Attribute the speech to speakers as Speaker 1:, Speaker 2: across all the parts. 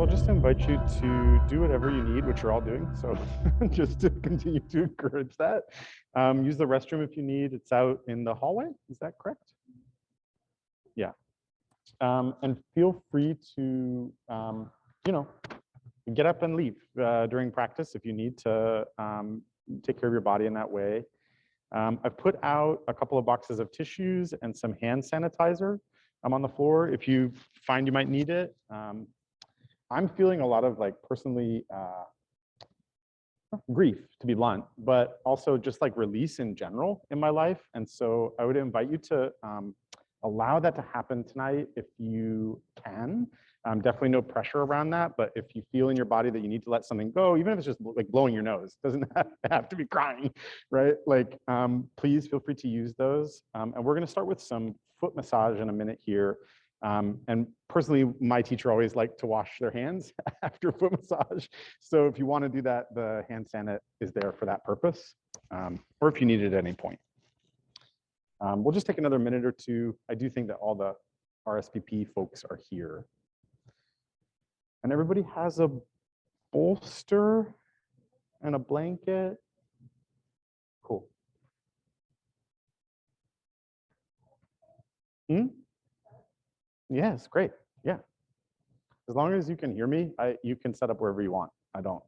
Speaker 1: So I'll just invite you to do whatever you need, which you're all doing. So just to continue to encourage that. Use the restroom if you need. It's out in the hallway. Is that correct? Yeah. And feel free to, get up and leave during practice if you need to take care of your body in that way. I've put out a couple of boxes of tissues and some hand sanitizer on the floor if you find you might need it. I'm feeling a lot of personally grief, to be blunt, but also just release in general in my life. And so I would invite you to allow that to happen tonight if you can. Definitely no pressure around that, but if you feel in your body that you need to let something go, even if it's just blowing your nose, doesn't have to be crying, right? Please feel free to use those. And we're gonna start with some foot massage in a minute here. And personally, my teacher always liked to wash their hands after foot massage. So if you want to do that, the hand sanit is there for that purpose, or if you need it at any point. We'll just take another minute or two. I do think that all the RSVP folks are here. And everybody has a bolster and a blanket. Cool. Yes, great. Yeah. As long as you can hear me, you can set up wherever you want. I've got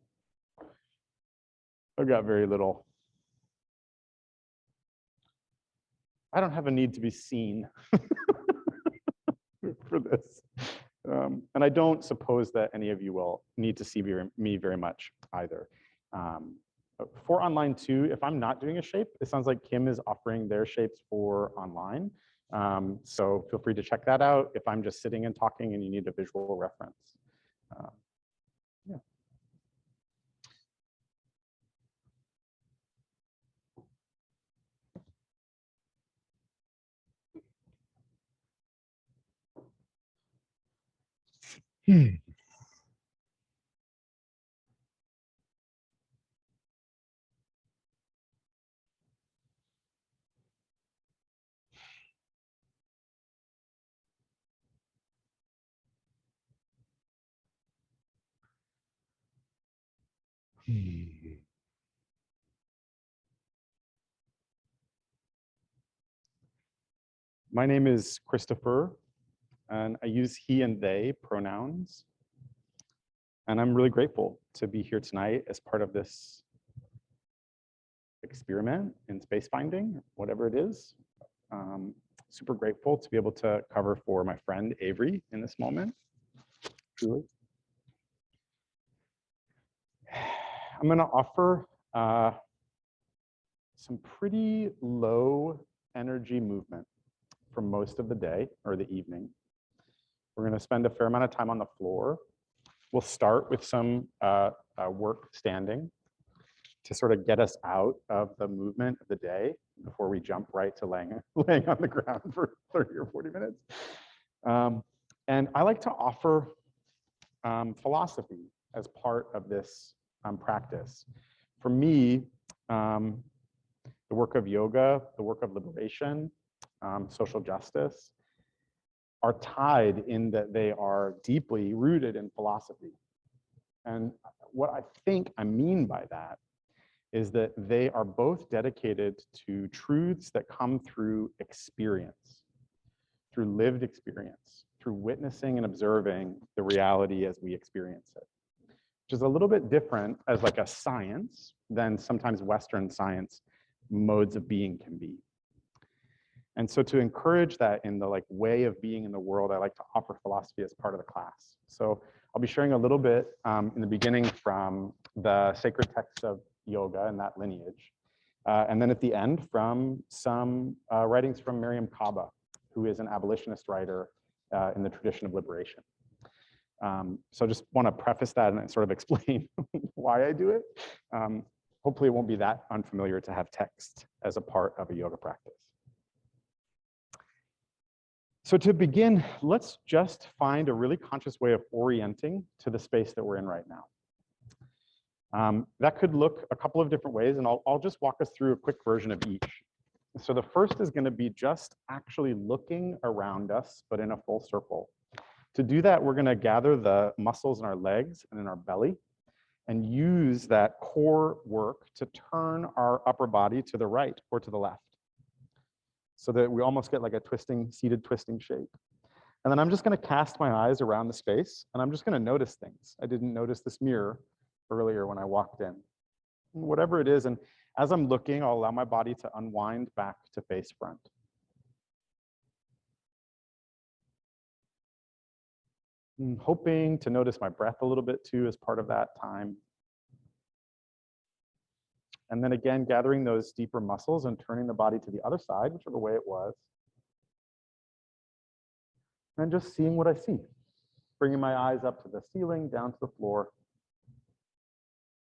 Speaker 1: very little. I don't have a need to be seen for this. And I don't suppose that any of you will need to see me very much either. For online too, if I'm not doing a shape, it sounds like Kim is offering their shapes for online. So feel free to check that out if I'm just sitting and talking and you need a visual reference. Yeah. My name is Christopher, and I use he and they pronouns. And I'm really grateful to be here tonight as part of this experiment in space finding, whatever it is. Super grateful to be able to cover for my friend Avery in this moment. Truly. I'm going to offer some pretty low energy movement for most of the day or the evening. We're going to spend a fair amount of time on the floor. We'll start with some work standing to sort of get us out of the movement of the day before we jump right to laying on the ground for 30 or 40 minutes. And I like to offer philosophy as part of this practice. For me, the work of yoga, the work of liberation, social justice are tied in that they are deeply rooted in philosophy. And what I think I mean by that is that they are both dedicated to truths that come through experience, through lived experience, through witnessing and observing the reality as we experience it, which is a little bit different as a science than sometimes Western science modes of being can be. And so to encourage that in the way of being in the world, I like to offer philosophy as part of the class. So I'll be sharing a little bit in the beginning from the sacred texts of yoga and that lineage. And then at the end from some writings from Miriam Kaba, who is an abolitionist writer in the tradition of liberation. So I just want to preface that and sort of explain why I do it. Hopefully it won't be that unfamiliar to have text as a part of a yoga practice. So to begin, let's just find a really conscious way of orienting to the space that we're in right now. That could look a couple of different ways, and I'll just walk us through a quick version of each. So the first is going to be just actually looking around us, but in a full circle. To do that, we're gonna gather the muscles in our legs and in our belly and use that core work to turn our upper body to the right or to the left, so that we almost get like a seated twisting shape. And then I'm just gonna cast my eyes around the space and I'm just gonna notice things. I didn't notice this mirror earlier when I walked in. Whatever it is, and as I'm looking, I'll allow my body to unwind back to face front. I'm hoping to notice my breath a little bit too as part of that time. And then again, gathering those deeper muscles and turning the body to the other side, whichever way it was. And just seeing what I see. Bringing my eyes up to the ceiling, down to the floor.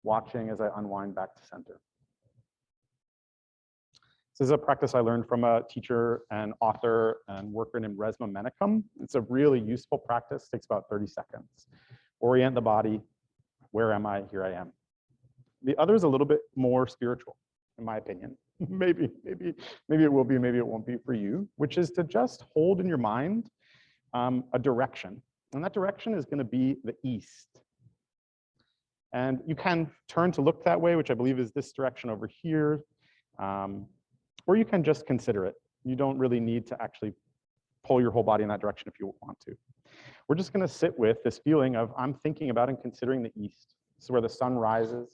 Speaker 1: Watching as I unwind back to center. This is a practice I learned from a teacher and author and worker named Resma Menakem. It's a really useful practice. It takes about 30 seconds. Orient the body. Where am I? Here I am. The other is a little bit more spiritual, in my opinion. maybe it will be, maybe it won't be for you, which is to just hold in your mind a direction. And that direction is going to be the east. And you can turn to look that way, which I believe is this direction over here. Or you can just consider it. You don't really need to actually pull your whole body in that direction if you want to. We're just going to sit with this feeling of I'm thinking about and considering the east. This is where the sun rises.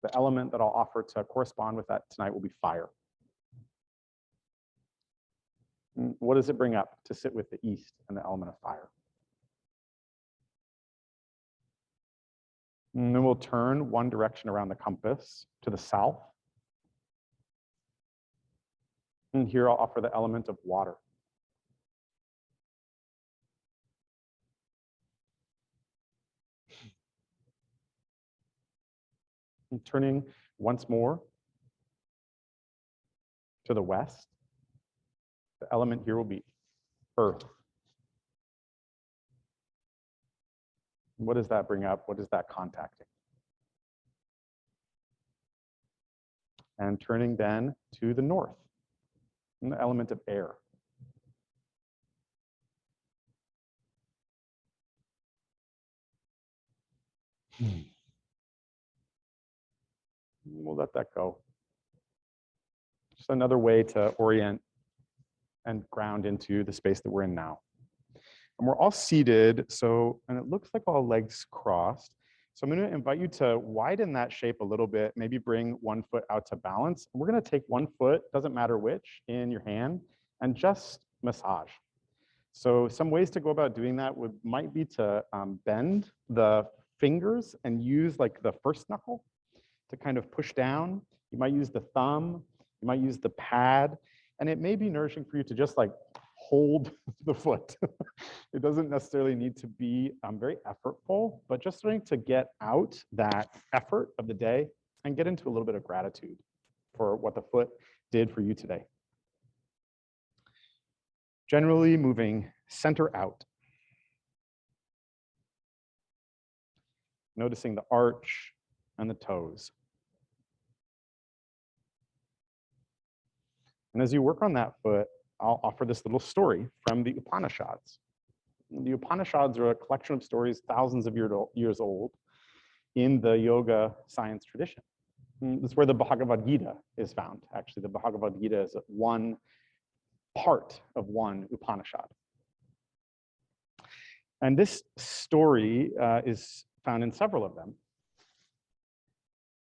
Speaker 1: The element that I'll offer to correspond with that tonight will be fire. And what does it bring up to sit with the east and the element of fire? And then we'll turn one direction around the compass to the south. And here I'll offer the element of water. And turning once more to the west, the element here will be earth. What does that bring up? What is that contacting? And turning then to the north, and the element of air. We'll let that go. Just another way to orient and ground into the space that we're in now. And we're all seated, and it looks like all legs crossed. So I'm going to invite you to widen that shape a little bit, maybe bring one foot out to balance. And we're going to take one foot, doesn't matter which, in your hand and just massage. So some ways to go about doing that might be to bend the fingers and use like the first knuckle to kind of push down. You might use the thumb, you might use the pad, and it may be nourishing for you to just like hold the foot. It doesn't necessarily need to be very effortful, but just starting to get out that effort of the day and get into a little bit of gratitude for what the foot did for you today. Generally moving center out. Noticing the arch and the toes. And as you work on that foot, I'll offer this little story from the Upanishads. The Upanishads are a collection of stories thousands of years old in the yoga science tradition. That's where the Bhagavad Gita is found. Actually, the Bhagavad Gita is one part of one Upanishad. And this story is found in several of them.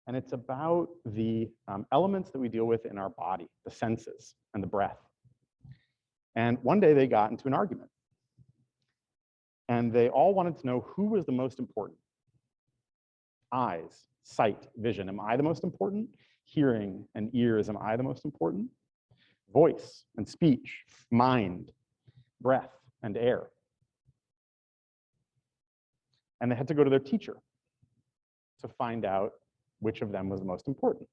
Speaker 1: And it's about the elements that we deal with in our body, the senses and the breath. And one day they got into an argument. And they all wanted to know who was the most important. Eyes, sight, vision. Am I the most important? Hearing and ears. Am I the most important? Voice and speech, mind, breath, and air. And they had to go to their teacher to find out which of them was the most important.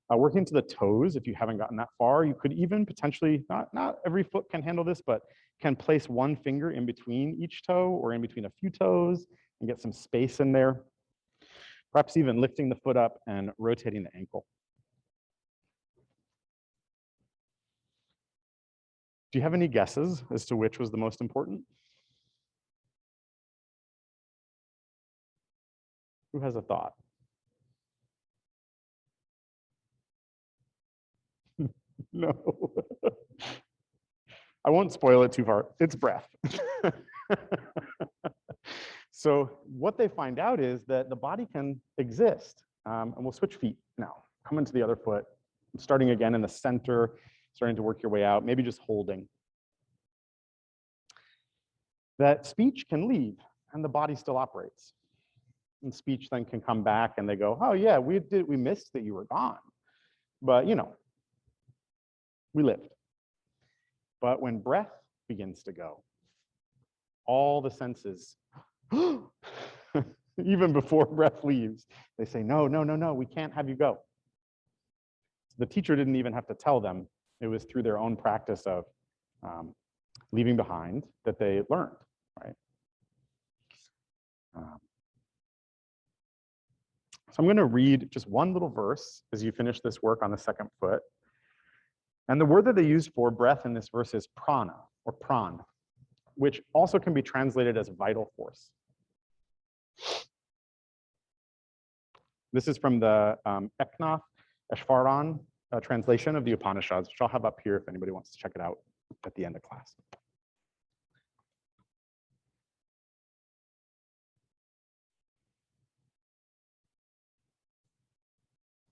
Speaker 1: Working to the toes, if you haven't gotten that far, you could even potentially, not every foot can handle this, but can place one finger in between each toe or in between a few toes and get some space in there. Perhaps even lifting the foot up and rotating the ankle. Do you have any guesses as to which was the most important? Who has a thought? No. I won't spoil it too far. It's breath. So what they find out is that the body can exist. And we'll switch feet now. Come into the other foot. Starting again in the center, starting to work your way out, maybe just holding. That speech can leave and the body still operates. And speech then can come back and they go, oh yeah, we missed that you were gone. But you know, we lived. But when breath begins to go, all the senses, even before breath leaves, they say, no, no, no, no, we can't have you go. The teacher didn't even have to tell them. It was through their own practice of leaving behind that they learned, right? So I'm going to read just one little verse as you finish this work on the second foot. And the word that they use for breath in this verse is prana, or pran, which also can be translated as vital force. This is from the Eknath Eshvaran translation of the Upanishads, which I'll have up here if anybody wants to check it out at the end of class.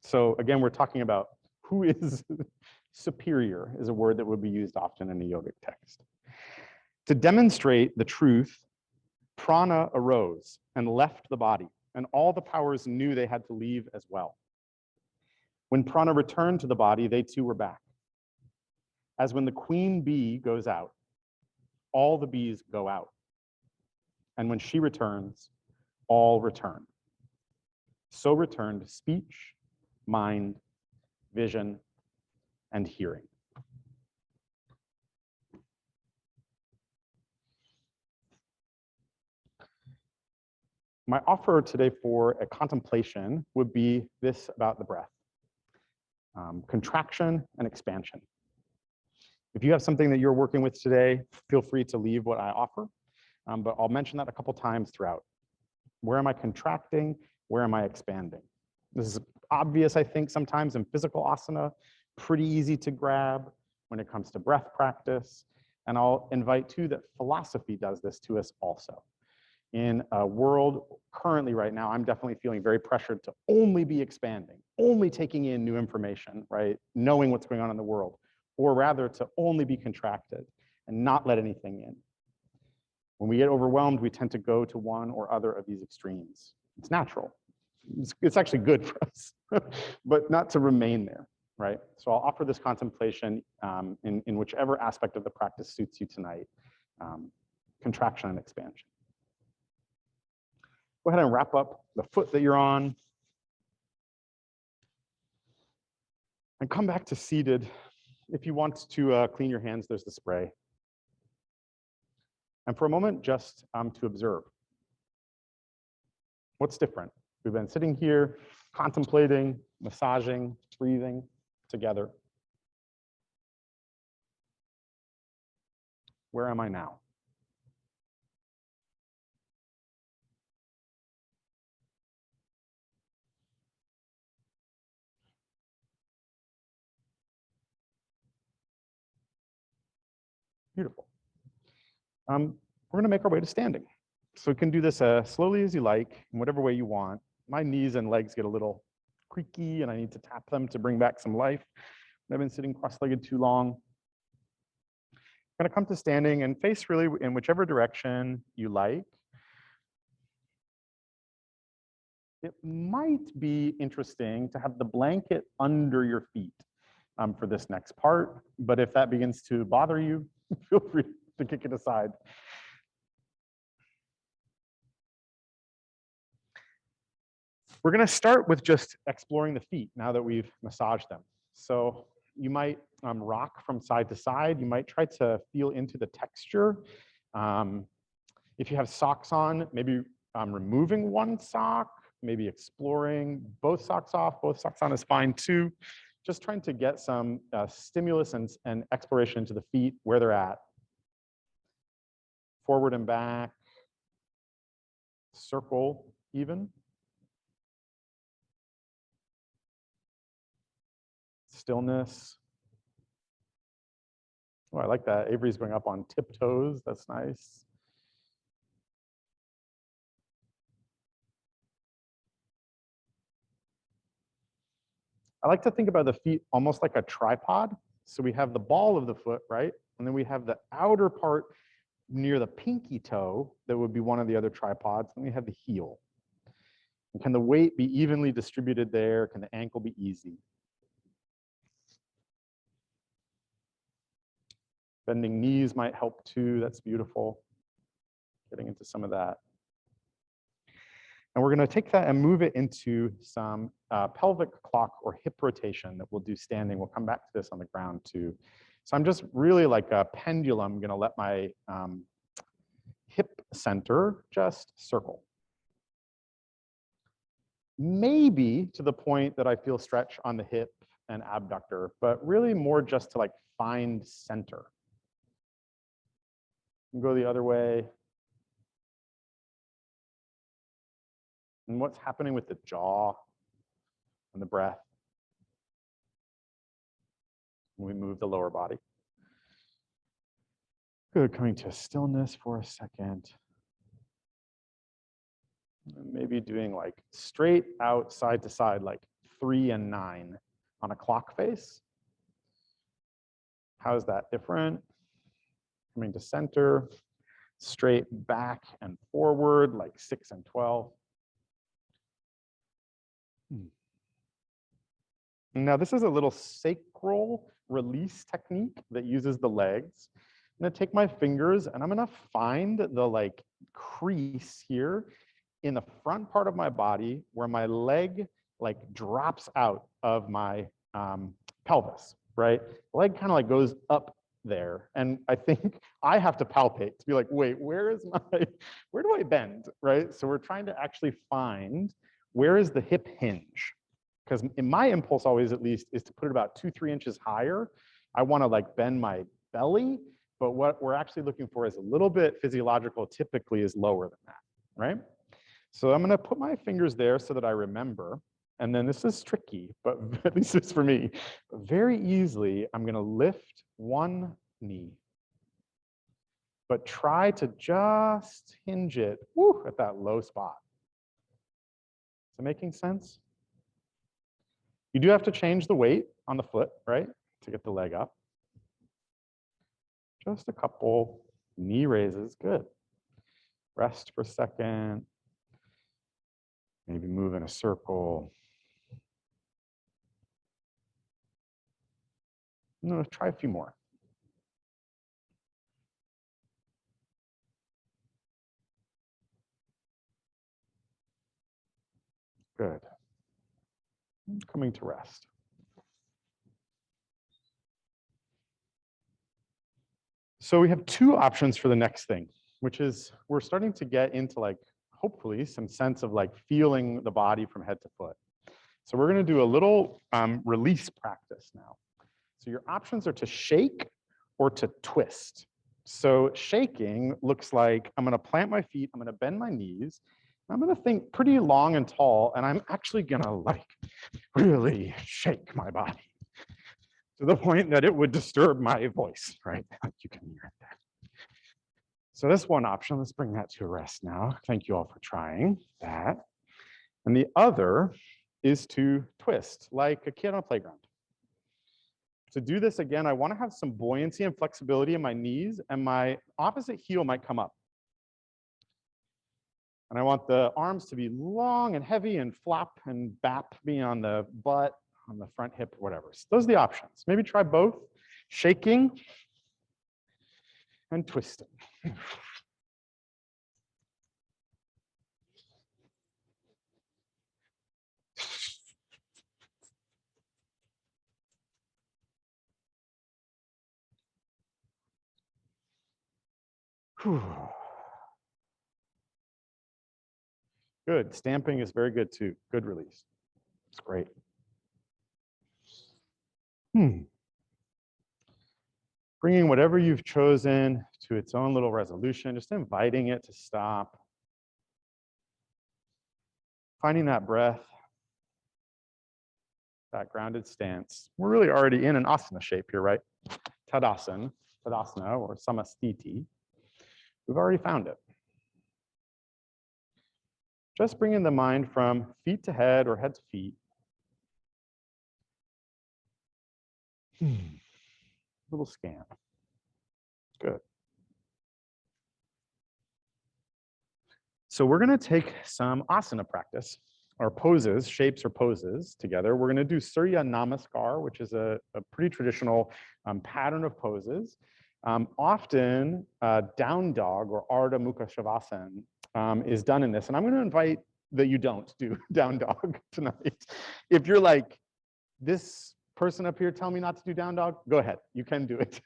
Speaker 1: So again, we're talking about who is superior is a word that would be used often in a yogic text. To demonstrate the truth, prana arose and left the body, and all the powers knew they had to leave as well. When prana returned to the body, they too were back. As when the queen bee goes out, all the bees go out. And when she returns, all return. So returned speech, mind, vision, and hearing. My offer today for a contemplation would be this about the breath. Contraction and expansion. If you have something that you're working with today, feel free to leave what I offer, but I'll mention that a couple times throughout. Where am I contracting? Where am I expanding? This is obvious, I think, sometimes in physical asana, pretty easy to grab when it comes to breath practice. And I'll invite too that philosophy does this to us also. In a world currently right now, I'm definitely feeling very pressured to only be expanding, only taking in new information, right? Knowing what's going on in the world, or rather to only be contracted and not let anything in. When we get overwhelmed, we tend to go to one or other of these extremes. It's natural. It's actually good for us, but not to remain there, right? So I'll offer this contemplation in whichever aspect of the practice suits you tonight, contraction and expansion. Go ahead and wrap up the foot that you're on. And come back to seated. If you want to clean your hands, there's the spray. And for a moment, just to observe. What's different? We've been sitting here, contemplating, massaging, breathing together. Where am I now? Beautiful. We're going to make our way to standing. So we can do this as slowly as you like, in whatever way you want. My knees and legs get a little creaky, and I need to tap them to bring back some life. I've been sitting cross-legged too long. I'm going to come to standing and face really in whichever direction you like. It might be interesting to have the blanket under your feet for this next part, but if that begins to bother you, feel free to kick it aside. We're going to start with just exploring the feet now that we've massaged them. So you might rock from side to side. You might try to feel into the texture. If you have socks on, maybe removing one sock, maybe exploring both socks off. Both socks on is fine too. just trying to get some stimulus and exploration into the feet, where they're at. Forward and back, circle even. Stillness. Oh, I like that. Avery's going up on tiptoes. That's nice. I like to think about the feet almost like a tripod. So we have the ball of the foot, right? And then we have the outer part near the pinky toe that would be one of the other tripods. And we have the heel. And can the weight be evenly distributed there? Can the ankle be easy? Bending knees might help too. That's beautiful. Getting into some of that. And we're going to take that and move it into some pelvic clock or hip rotation that we'll do standing. We'll come back to this on the ground too. So I'm just really like a pendulum, going to let my hip center just circle. Maybe to the point that I feel stretch on the hip and abductor, but really more just to like find center. And go the other way. And what's happening with the jaw and the breath when we move the lower body. Good, coming to stillness for a second. And maybe doing like straight out side to side, like 3 and 9 on a clock face. How is that different? Coming to center, straight back and forward, like 6 and 12. Now this is a little sacral release technique that uses the legs. I'm gonna take my fingers and I'm gonna find the like crease here in the front part of my body where my leg like drops out of my pelvis, right? The leg kind of like goes up there. And I think I have to palpate to be like, wait, where do I bend, right? So we're trying to actually find where is the hip hinge? Because in my impulse always, at least, is to put it about 2-3 inches higher. I want to like bend my belly, but what we're actually looking for is a little bit physiological, typically is lower than that, right? So I'm going to put my fingers there so that I remember. And then this is tricky, but at least it's for me. But very easily, I'm going to lift one knee, but try to just hinge it at that low spot. Is it making sense? You do have to change the weight on the foot, right, to get the leg up. Just a couple knee raises, good. Rest for a second. Maybe move in a circle. No, try a few more. Good. Coming to rest. So we have 2 options for the next thing, which is we're starting to get into like, hopefully, some sense of like feeling the body from head to foot. So we're going to do a little release practice now. So your options are to shake or to twist. So shaking looks like I'm going to plant my feet, I'm going to bend my knees, I'm going to think pretty long and tall, and I'm actually going to like really shake my body to the point that it would disturb my voice, right? You can hear it there. So that's one option. Let's bring that to a rest now. Thank you all for trying that. And the other is to twist like a kid on a playground. To do this again, I want to have some buoyancy and flexibility in my knees, and my opposite heel might come up. And I want the arms to be long and heavy and flap and bap me on the butt, on the front hip, whatever. So those are the options. Maybe try both, shaking and twisting. Good. Stamping is very good too. Good release. It's great. Bringing whatever you've chosen to its own little resolution, just inviting it to stop. Finding that breath, that grounded stance. We're really already in an asana shape here, right? Tadasana or Samasthiti. We've already found it. Just bringing the mind from feet to head or head to feet. Little scan. Good. So we're going to take some asana practice, or poses, shapes or poses together. We're going to do Surya Namaskar, which is a pretty traditional pattern of poses. Often, down dog or Ardha Mukha Shavasana is done in this. And I'm going to invite that you don't do down dog tonight. If you're like, this person up here telling me not to do down dog, go ahead, you can do it.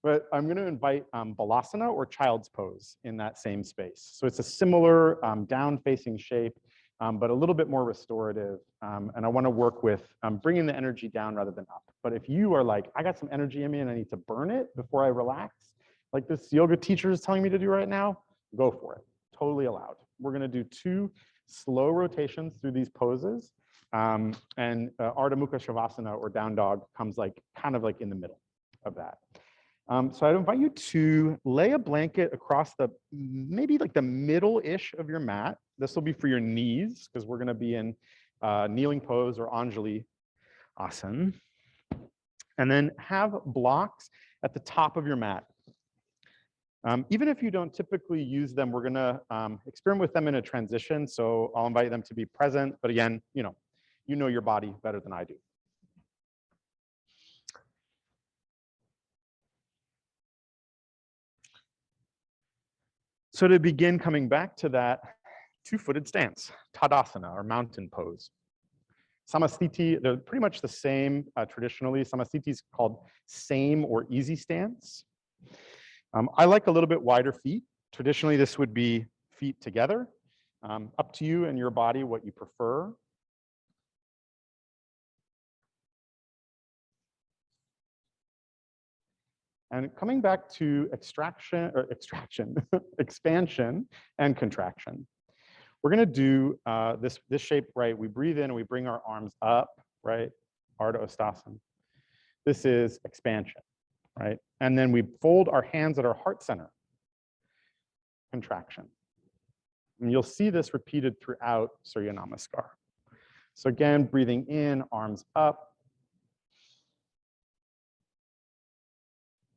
Speaker 1: But I'm going to invite Balasana or child's pose in that same space. So it's a similar down facing shape, but a little bit more restorative. And I want to work with bringing the energy down rather than up. But if you are like, I got some energy in me and I need to burn it before I relax, like this yoga teacher is telling me to do right now, go for it. Totally allowed. We're going to do 2 slow rotations through these poses. And Ardha Mukha Shavasana or down dog comes like kind of like in the middle of that. So I'd invite you to lay a blanket across the, maybe like the middle-ish of your mat. This will be for your knees because we're going to be in kneeling pose or Anjali Asana. And then have blocks at the top of your mat. Even if you don't typically use them, we're going to experiment with them in a transition. So I'll invite them to be present. But again, you know your body better than I do. So to begin, coming back to that 2-footed stance, Tadasana or mountain pose. Samasthiti, they're pretty much the same traditionally. Samasthiti is called same or easy stance. I like a little bit wider feet. Traditionally, this would be feet together. Up to you and your body what you prefer. And coming back to expansion and contraction. We're going to do this shape, right? We breathe in and we bring our arms up, right? Ardha Ustasana. This is expansion, right? And then we fold our hands at our heart center, contraction. And you'll see this repeated throughout Surya Namaskar. So again, breathing in, arms up.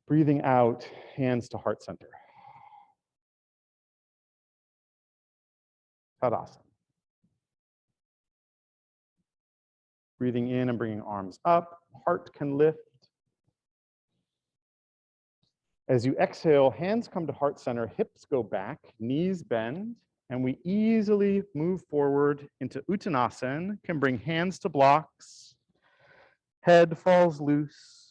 Speaker 1: Breathing out, hands to heart center. Tadasana. Breathing in and bringing arms up, heart can lift. As you exhale, hands come to heart center, hips go back, knees bend, and we easily move forward into Uttanasana, can bring hands to blocks, head falls loose.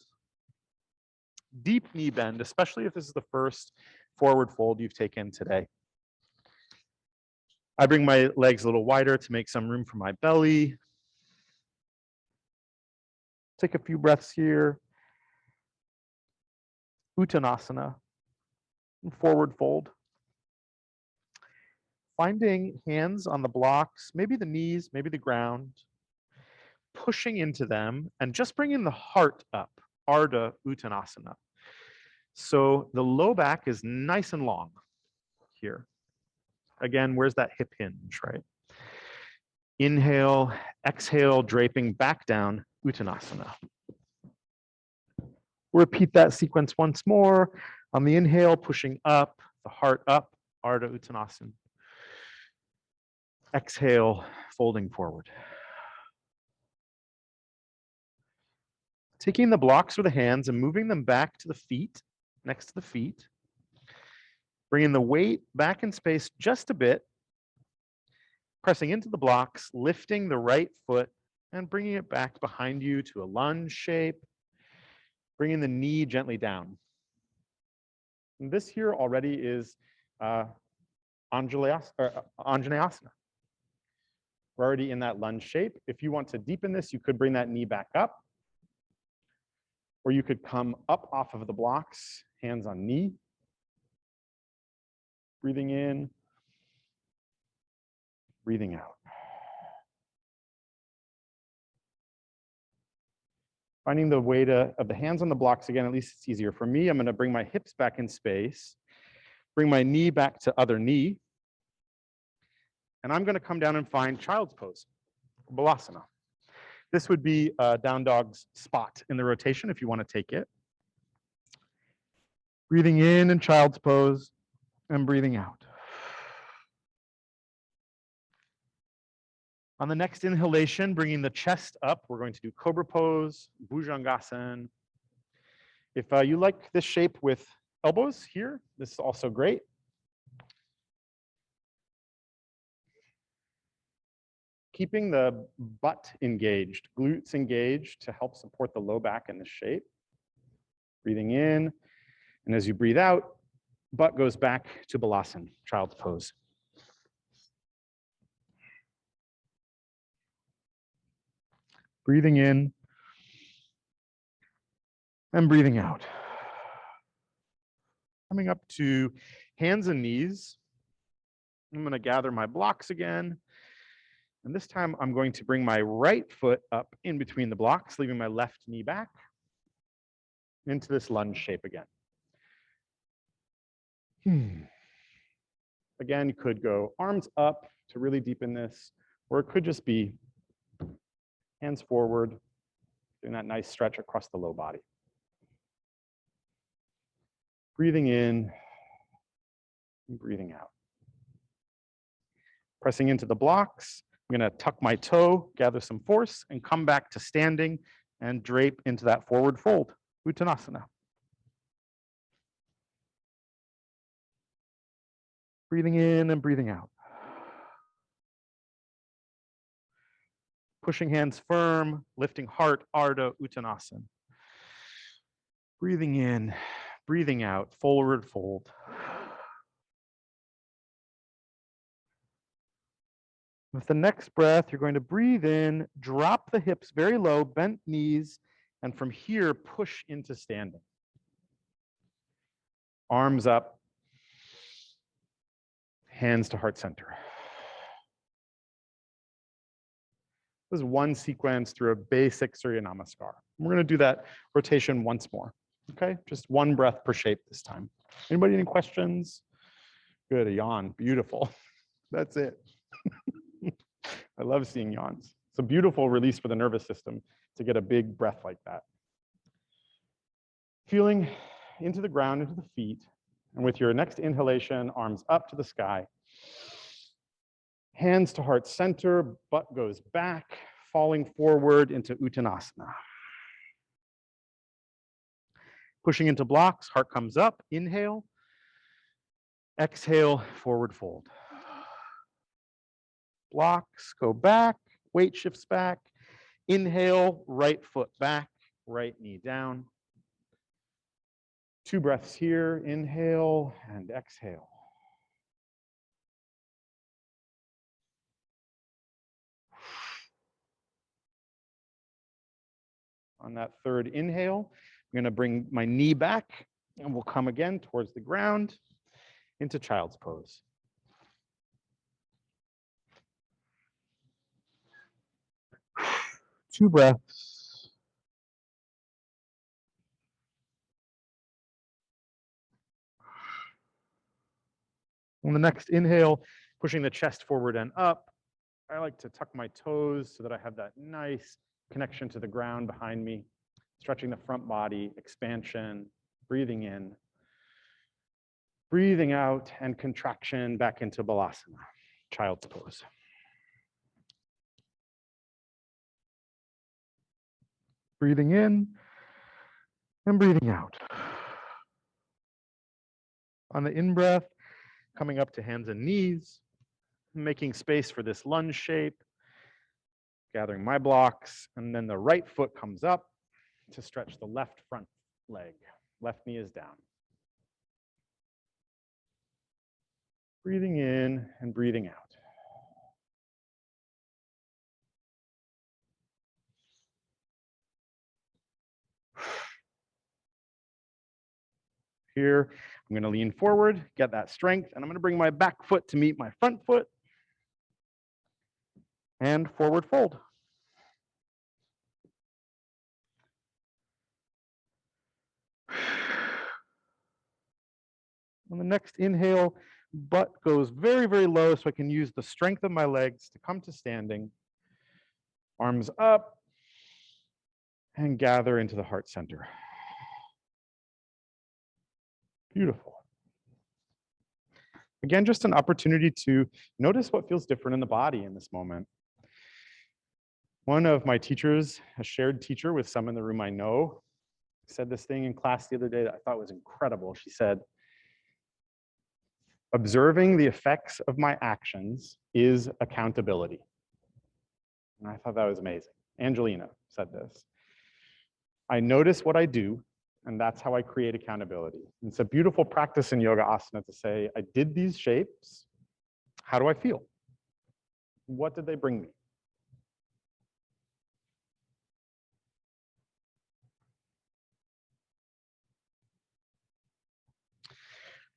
Speaker 1: Deep knee bend, especially if this is the first forward fold you've taken today. I bring my legs a little wider to make some room for my belly. Take a few breaths here. Uttanasana, forward fold. Finding hands on the blocks, maybe the knees, maybe the ground. Pushing into them and just bringing the heart up, Ardha Uttanasana. So the low back is nice and long here. Again, where's that hip hinge, right? Inhale, exhale, draping back down, Uttanasana. Repeat that sequence once more. On the inhale, pushing up, the heart up, Ardha Uttanasana. Exhale, folding forward. Taking the blocks with the hands and moving them back to the feet, next to the feet. Bringing the weight back in space just a bit. Pressing into the blocks, lifting the right foot and bringing it back behind you to a lunge shape. Bringing the knee gently down. And this here already is Anjaneyasana. We're already in that lunge shape. If you want to deepen this, you could bring that knee back up. Or you could come up off of the blocks, hands on knee. Breathing in, breathing out. Finding the weight of the hands on the blocks again, at least it's easier for me. I'm gonna bring my hips back in space, bring my knee back to other knee, and I'm gonna come down and find child's pose, Balasana. This would be down dog's spot in the rotation if you wanna take it. Breathing in child's pose and breathing out. On the next inhalation, bringing the chest up, we're going to do cobra pose, bhujangasana. If you like this shape with elbows here, this is also great. Keeping the butt engaged, glutes engaged to help support the low back in this shape. Breathing in, and as you breathe out, butt goes back to Balasana, child's pose. Breathing in and breathing out. Coming up to hands and knees. I'm going to gather my blocks again. And this time I'm going to bring my right foot up in between the blocks, leaving my left knee back into this lunge shape again. Again, you could go arms up to really deepen this, or it could just be hands forward, doing that nice stretch across the low body. Breathing in and breathing out. Pressing into the blocks, I'm going to tuck my toe, gather some force, and come back to standing and drape into that forward fold, Uttanasana. Breathing in and breathing out. Pushing hands firm, lifting heart, Ardha Uttanasana. Breathing in, breathing out, forward fold. With the next breath, you're going to breathe in, drop the hips very low, bent knees, and from here, push into standing. Arms up, hands to heart center. This is one sequence through a basic Surya Namaskar. We're going to do that rotation once more. Okay, just one breath per shape this time. Anybody any questions? Good, a yawn, beautiful. That's it. I love seeing yawns. It's a beautiful release for the nervous system to get a big breath like that. Feeling into the ground, into the feet, and with your next inhalation, arms up to the sky. Hands to heart center, butt goes back, falling forward into Uttanasana. Pushing into blocks, heart comes up, inhale. Exhale, forward fold. Blocks, go back, weight shifts back. Inhale, right foot back, right knee down. 2 breaths here, inhale and exhale. On that third inhale, I'm going to bring my knee back and we'll come again towards the ground into child's pose. Two breaths. On the next inhale, pushing the chest forward and up. I like to tuck my toes so that I have that nice connection to the ground behind me, stretching the front body, expansion, breathing in, breathing out, and contraction back into Balasana, child's pose. Breathing in and breathing out. On the in-breath, coming up to hands and knees, making space for this lunge shape, gathering my blocks, and then the right foot comes up to stretch the left front leg. Left knee is down. Breathing in and breathing out. here. I'm going to lean forward, get that strength, and I'm going to bring my back foot to meet my front foot. And forward fold. On the next inhale, butt goes very, very low so I can use the strength of my legs to come to standing. Arms up and gather into the heart center. Beautiful. Again, just an opportunity to notice what feels different in the body in this moment. One of my teachers, a shared teacher with some in the room I know, said this thing in class the other day that I thought was incredible. She said, observing the effects of my actions is accountability. And I thought that was amazing. Angelina said this. I notice what I do, and that's how I create accountability. And it's a beautiful practice in yoga asana to say, I did these shapes. How do I feel? What did they bring me?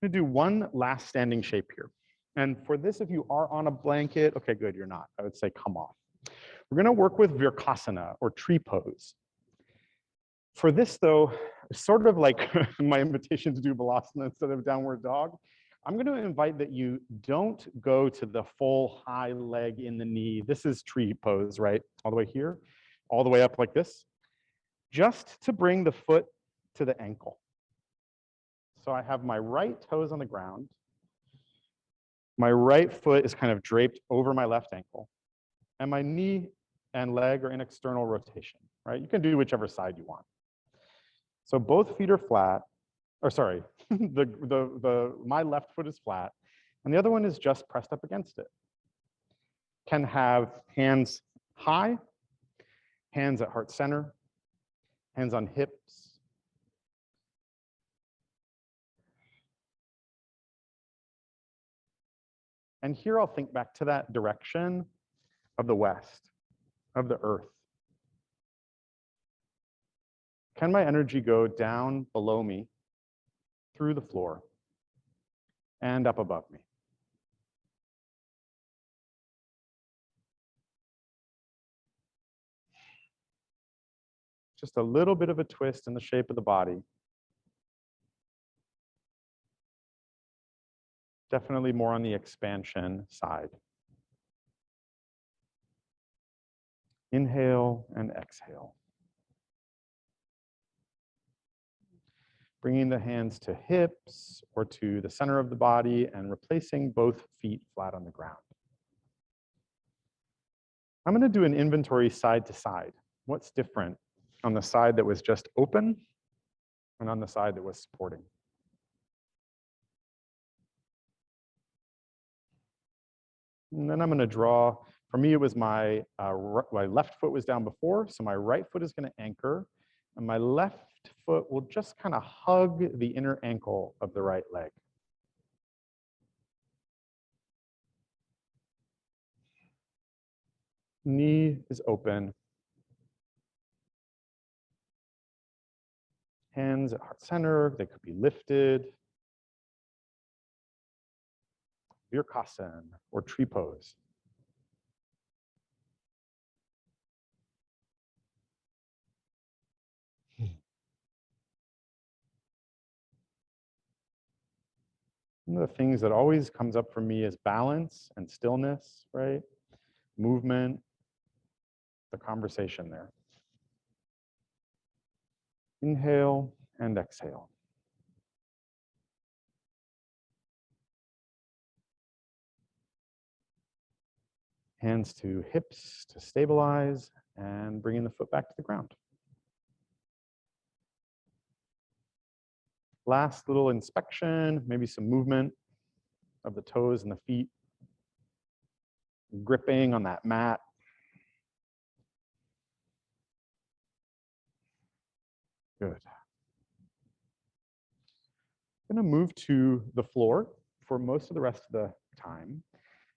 Speaker 1: I'm going to do one last standing shape here. And for this, if you are on a blanket, okay, good, you're not. I would say come off. We're going to work with Virkasana or tree pose. For this, though, sort of like my invitation to do Balasana instead of downward dog, I'm going to invite that you don't go to the full high leg in the knee. This is tree pose, right? All the way here, all the way up like this. Just to bring the foot to the ankle. So I have my right toes on the ground. My right foot is kind of draped over my left ankle. And my knee and leg are in external rotation, right? You can do whichever side you want. So both feet are flat, or sorry, my left foot is flat, and the other one is just pressed up against it. Can have hands high, hands at heart center, hands on hips. And here I'll think back to that direction of the west, of the earth. Can my energy go down below me, through the floor, and up above me? Just a little bit of a twist in the shape of the body. Definitely more on the expansion side. Inhale and exhale. Bringing the hands to hips or to the center of the body and replacing both feet flat on the ground. I'm going to do an inventory side to side. What's different on the side that was just open and on the side that was supporting? And then I'm going to draw, for me it was my left foot was down before, so my right foot is going to anchor, and my left foot will just kind of hug the inner ankle of the right leg. Knee is open. Hands at heart center, they could be lifted. Virkasana or tree pose. One of the things that always comes up for me is balance and stillness, right? Movement, the conversation there. Inhale and exhale. Hands to hips to stabilize and bringing the foot back to the ground. Last little inspection, maybe some movement of the toes and the feet. Gripping on that mat. Good. I'm going to move to the floor for most of the rest of the time.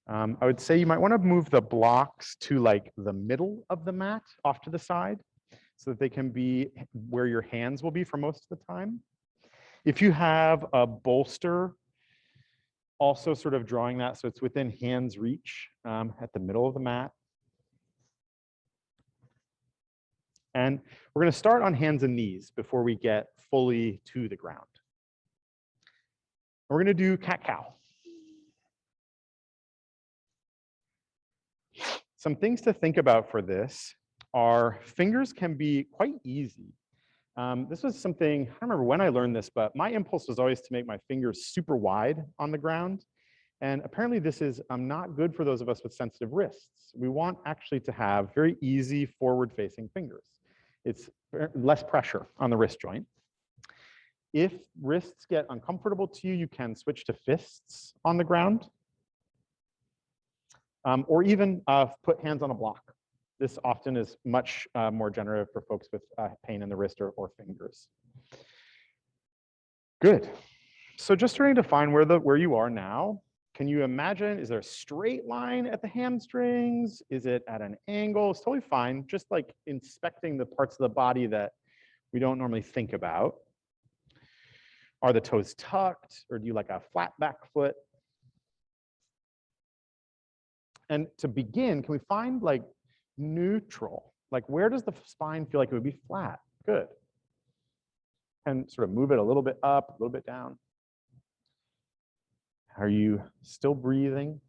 Speaker 1: I would say you might want to move the blocks to like the middle of the mat off to the side so that they can be where your hands will be for most of the time. If you have a bolster, also sort of drawing that so it's within hand's reach at the middle of the mat. And we're going to start on hands and knees before we get fully to the ground. We're going to do cat-cow. Some things to think about for this are fingers can be quite easy. This was something, I don't remember when I learned this, but my impulse was always to make my fingers super wide on the ground. And apparently this is not good for those of us with sensitive wrists. We want actually to have very easy forward-facing fingers. It's less pressure on the wrist joint. If wrists get uncomfortable to you, you can switch to fists on the ground. Or even put hands on a block. This often is much more generative for folks with pain in the wrist or fingers. Good. So just trying to find where you are now. Can you imagine, is there a straight line at the hamstrings? Is it at an angle? It's totally fine. Just like inspecting the parts of the body that we don't normally think about. Are the toes tucked, or do you like a flat back foot? And to begin, can we find like neutral? Like where does the spine feel like it would be flat? Good. And sort of move it a little bit up, a little bit down. Are you still breathing?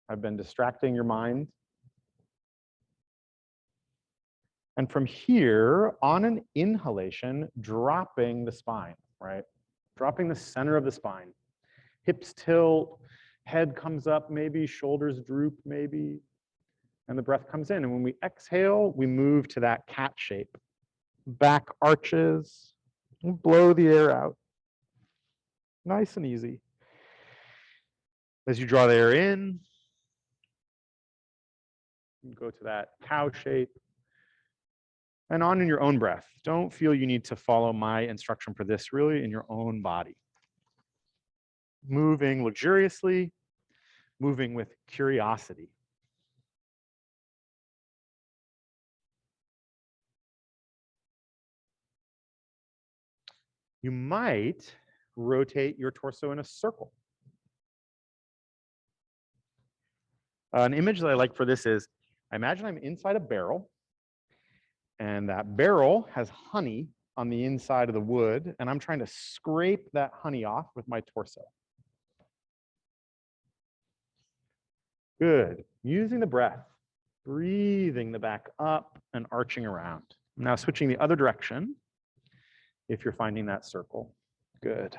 Speaker 1: I've been distracting your mind. And from here, on an inhalation, dropping the spine, right? Dropping the center of the spine. Hips tilt, head comes up maybe, shoulders droop maybe, and the breath comes in. And when we exhale, we move to that cat shape. Back arches, blow the air out. Nice and easy. As you draw the air in, you go to that cow shape. And on in your own breath. Don't feel you need to follow my instruction for this, really in your own body. Moving luxuriously, moving with curiosity. You might rotate your torso in a circle. An image that I like for this is, I imagine I'm inside a barrel, and that barrel has honey on the inside of the wood, and I'm trying to scrape that honey off with my torso. Good. Using the breath, breathing the back up and arching around. Now switching the other direction, if you're finding that circle. Good.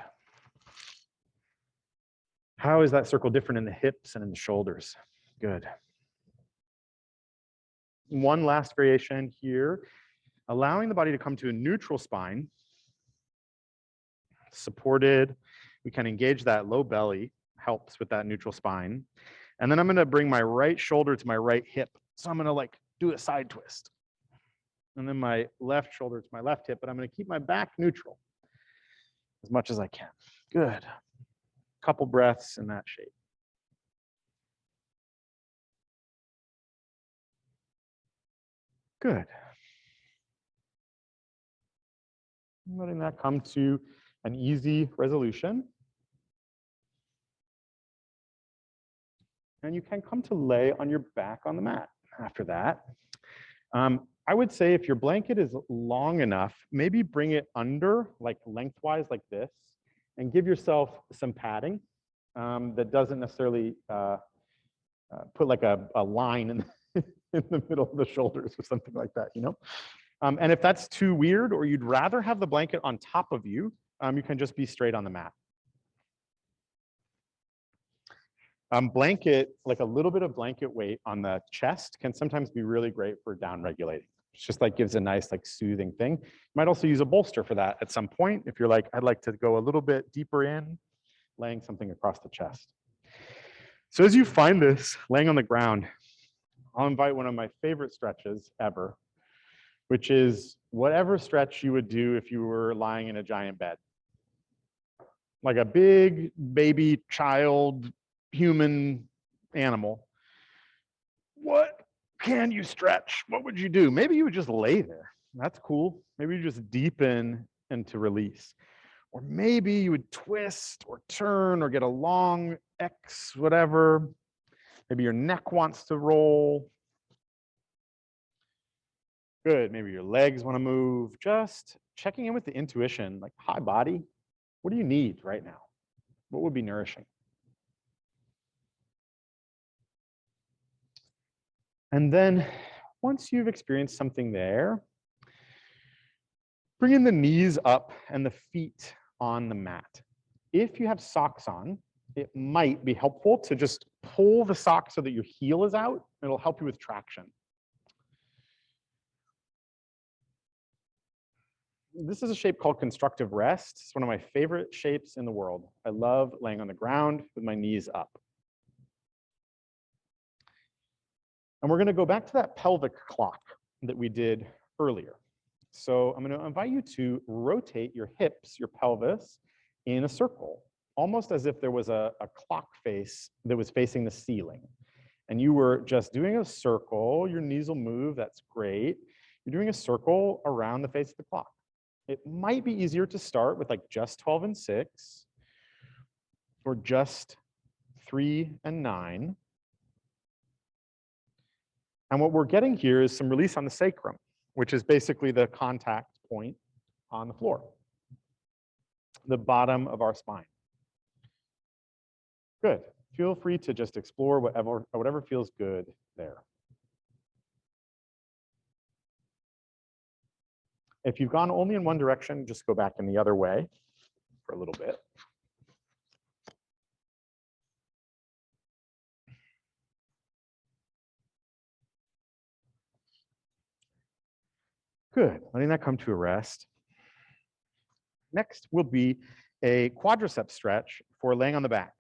Speaker 1: How is that circle different in the hips and in the shoulders? Good. One last variation here, allowing the body to come to a neutral spine, supported. We can engage that low belly, helps with that neutral spine. And then I'm going to bring my right shoulder to my right hip. So I'm going to like do a side twist. And then my left shoulder to my left hip, but I'm going to keep my back neutral as much as I can. Good. Couple breaths in that shape. Good. Letting that come to an easy resolution. And you can come to lay on your back on the mat after that. I would say if your blanket is long enough, maybe bring it under, like lengthwise like this, and give yourself some padding that doesn't necessarily put like a line in the middle of the shoulders or something like that, you know? And if that's too weird, or you'd rather have the blanket on top of you, you can just be straight on the mat. Blanket, like a little bit of blanket weight on the chest can sometimes be really great for down regulating. It's just like gives a nice like soothing thing. You might also use a bolster for that at some point. If you're like, I'd like to go a little bit deeper in, laying something across the chest. So as you find this laying on the ground, I'll invite one of my favorite stretches ever, which is whatever stretch you would do if you were lying in a giant bed. Like a big baby, child, human animal. What can you stretch? What would you do? Maybe you would just lay there. That's cool. Maybe you just deepen into release. Or maybe you would twist or turn or get a long X, whatever. Maybe your neck wants to roll. Good, maybe your legs want to move. Just checking in with the intuition, like, hi body, what do you need right now? What would be nourishing? And then once you've experienced something there, bringing the knees up and the feet on the mat. If you have socks on, it might be helpful to just pull the sock so that your heel is out. It'll help you with traction. This is a shape called constructive rest. It's one of my favorite shapes in the world. I love laying on the ground with my knees up. And we're going to go back to that pelvic clock that we did earlier. So I'm going to invite you to rotate your hips, your pelvis, in a circle, almost as if there was a clock face that was facing the ceiling. And you were just doing a circle. Your knees will move. That's great. You're doing a circle around the face of the clock. It might be easier to start with like just 12 and 6, or just 3 and 9. And what we're getting here is some release on the sacrum, which is basically the contact point on the floor, the bottom of our spine. Good. Feel free to just explore whatever feels good there. If you've gone only in one direction, just go back in the other way for a little bit. Good, letting that come to a rest. Next will be a quadricep stretch for laying on the back.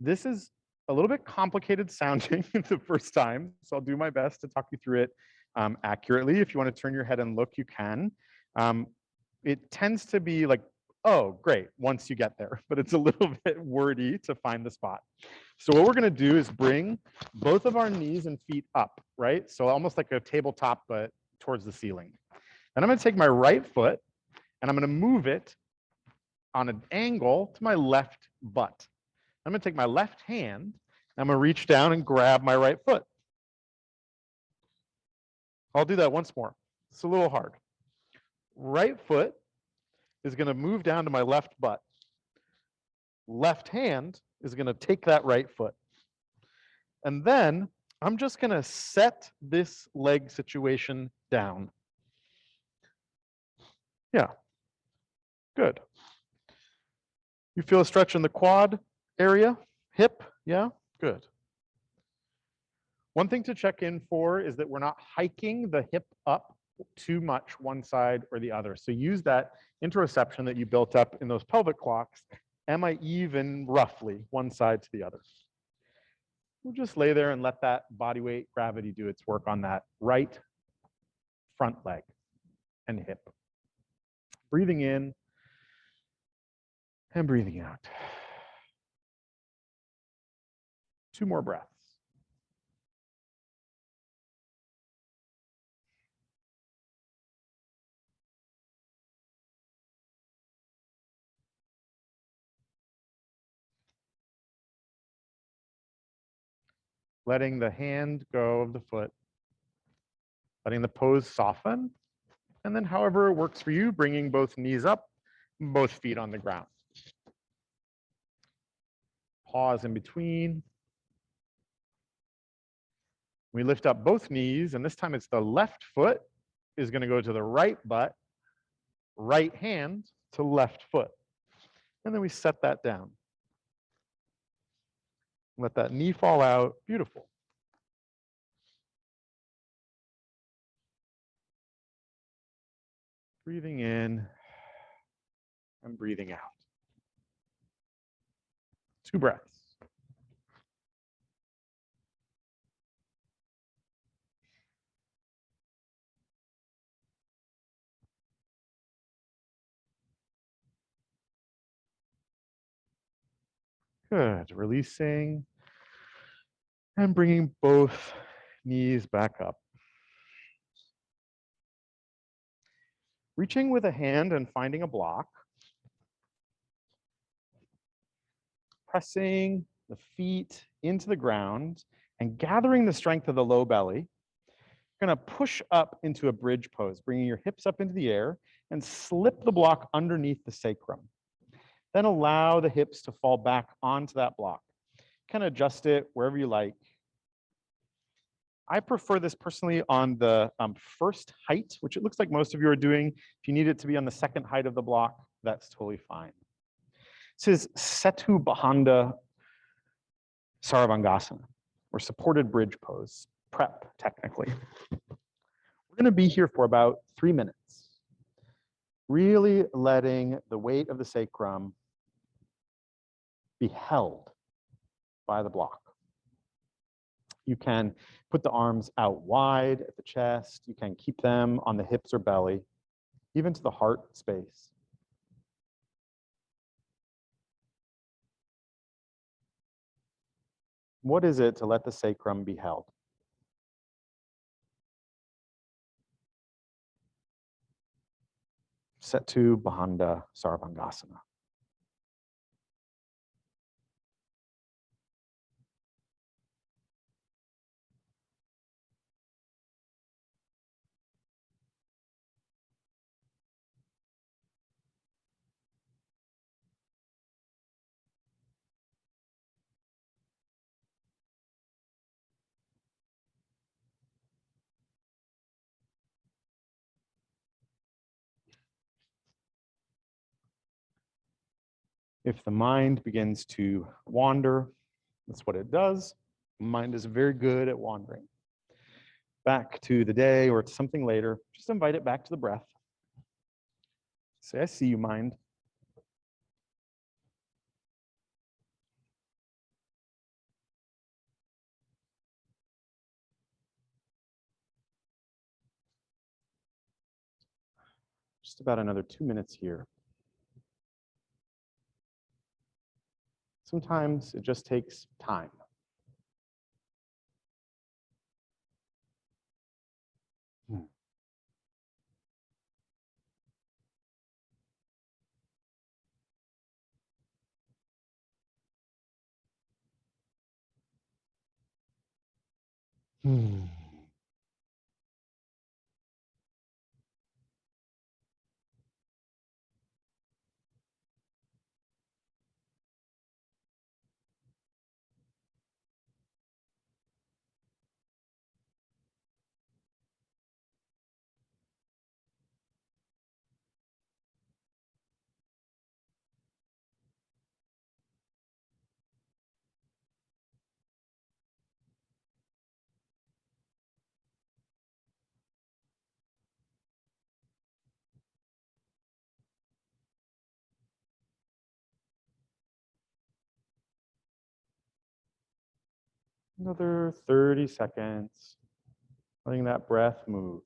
Speaker 1: This is a little bit complicated sounding the first time, so I'll do my best to talk you through it accurately. If you want to turn your head and look, you can. It tends to be like, oh, great, once you get there, but it's a little bit wordy to find the spot. So what we're going to do is bring both of our knees and feet up, right? So almost like a tabletop, but towards the ceiling. Then I'm going to take my right foot and I'm going to move it on an angle to my left butt. I'm going to take my left hand and I'm going to reach down and grab my right foot. I'll do that once more. It's a little hard. Right foot is going to move down to my left butt. Left hand is going to take that right foot. And then I'm just going to set this leg situation down. Yeah, good. You feel a stretch in the quad area, hip, yeah, good. One thing to check in for is that we're not hiking the hip up too much one side or the other. So use that interoception that you built up in those pelvic clocks. Am I even roughly one side to the other? We'll just lay there and let that body weight gravity do its work on that right front leg and hip. Breathing in and breathing out. 2 more breaths. Letting the hand go of the foot, letting the pose soften, and then however it works for you, bringing both knees up, both feet on the ground. Pause in between. We lift up both knees, and this time it's the left foot is going to go to the right butt, right hand to left foot. And then we set that down. Let that knee fall out. Beautiful. Breathing in and breathing out. 2 breaths. Good. Releasing and bringing both knees back up. Reaching with a hand and finding a block. pressing the feet into the ground and gathering the strength of the low belly. You're going to push up into a bridge pose, bringing your hips up into the air and slip the block underneath the sacrum. Then allow the hips to fall back onto that block. Kind of adjust it wherever you like. I prefer this personally on the first height, which it looks like most of you are doing. If you need it to be on the second height of the block, that's totally fine. This is Setu Bandha Sarvangasana, or supported bridge pose, prep technically. We're going to be here for about 3 minutes, really letting the weight of the sacrum be held by the block. You can put the arms out wide at the chest. You can keep them on the hips or belly, even to the heart space. What is it to let the sacrum be held? Setu Bandha Sarvangasana. If the mind begins to wander, that's what it does. The mind is very good at wandering. Back to the day or to something later, just invite it back to the breath. Say, I see you, mind. Just about another 2 minutes here. Sometimes it just takes time. Another 30 seconds, letting that breath move.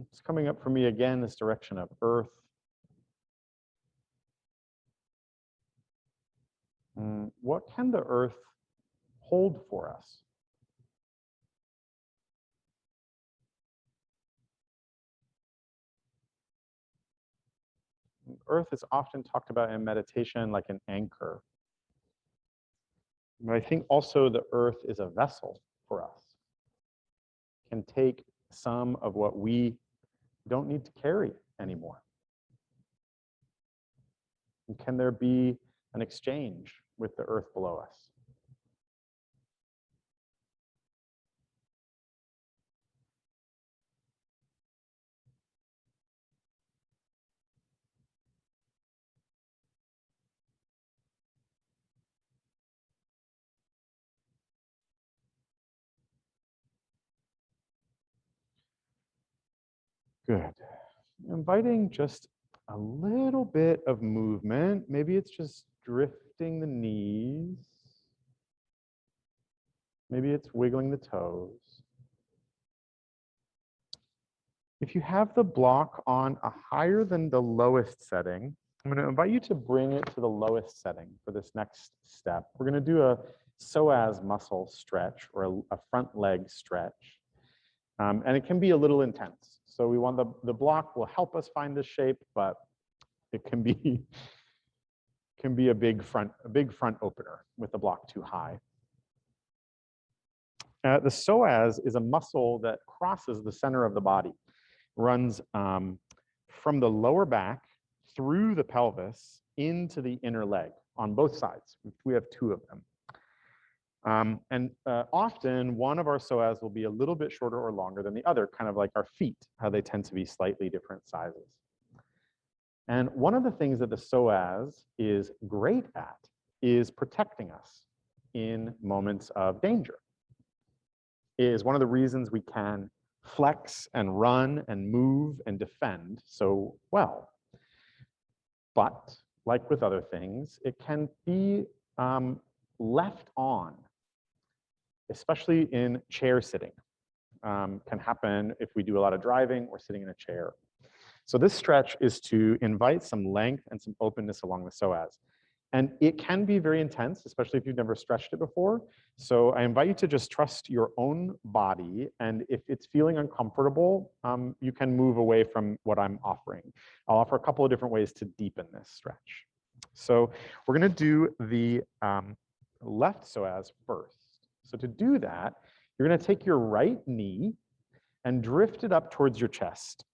Speaker 1: It's coming up for me again, this direction of earth. What can the earth hold for us? Earth is often talked about in meditation like an anchor. But I think also the earth is a vessel for us. Can take some of what we don't need to carry anymore. And can there be an exchange with the earth below us? Good. Inviting just a little bit of movement. Maybe it's just drifting the knees. Maybe it's wiggling the toes. If you have the block on a higher than the lowest setting, I'm going to invite you to bring it to the lowest setting for this next step. We're going to do a psoas muscle stretch or a front leg stretch. And it can be a little intense. So we want the block will help us find this shape, but it can be a big front opener with the block too high. The psoas is a muscle that crosses the center of the body, runs from the lower back through the pelvis into the inner leg on both sides. We have two of them. Often one of our psoas will be a little bit shorter or longer than the other, kind of like our feet, how they tend to be slightly different sizes. And one of the things that the psoas is great at is protecting us in moments of danger. It is one of the reasons we can flex and run and move and defend so well. But like with other things, it can be left on, especially in chair sitting. Can happen if we do a lot of driving or sitting in a chair. So this stretch is to invite some length and some openness along the psoas. And it can be very intense, especially if you've never stretched it before. So I invite you to just trust your own body. And if it's feeling uncomfortable, you can move away from what I'm offering. I'll offer a couple of different ways to deepen this stretch. So we're going to do the left psoas first. So to do that, you're going to take your right knee and drift it up towards your chest,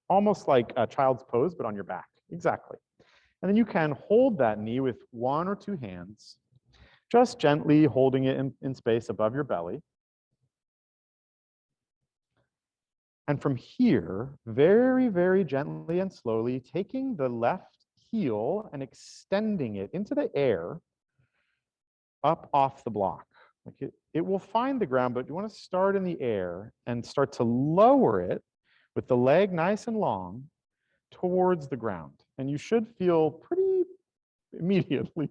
Speaker 1: almost like a child's pose, but on your back. Exactly. And then you can hold that knee with one or two hands, just gently holding it in space above your belly. And from here, very, very gently and slowly, taking the left heel and extending it into the air up off the block. Like it will find the ground, but you want to start in the air and start to lower it with the leg nice and long towards the ground. And you should feel pretty immediately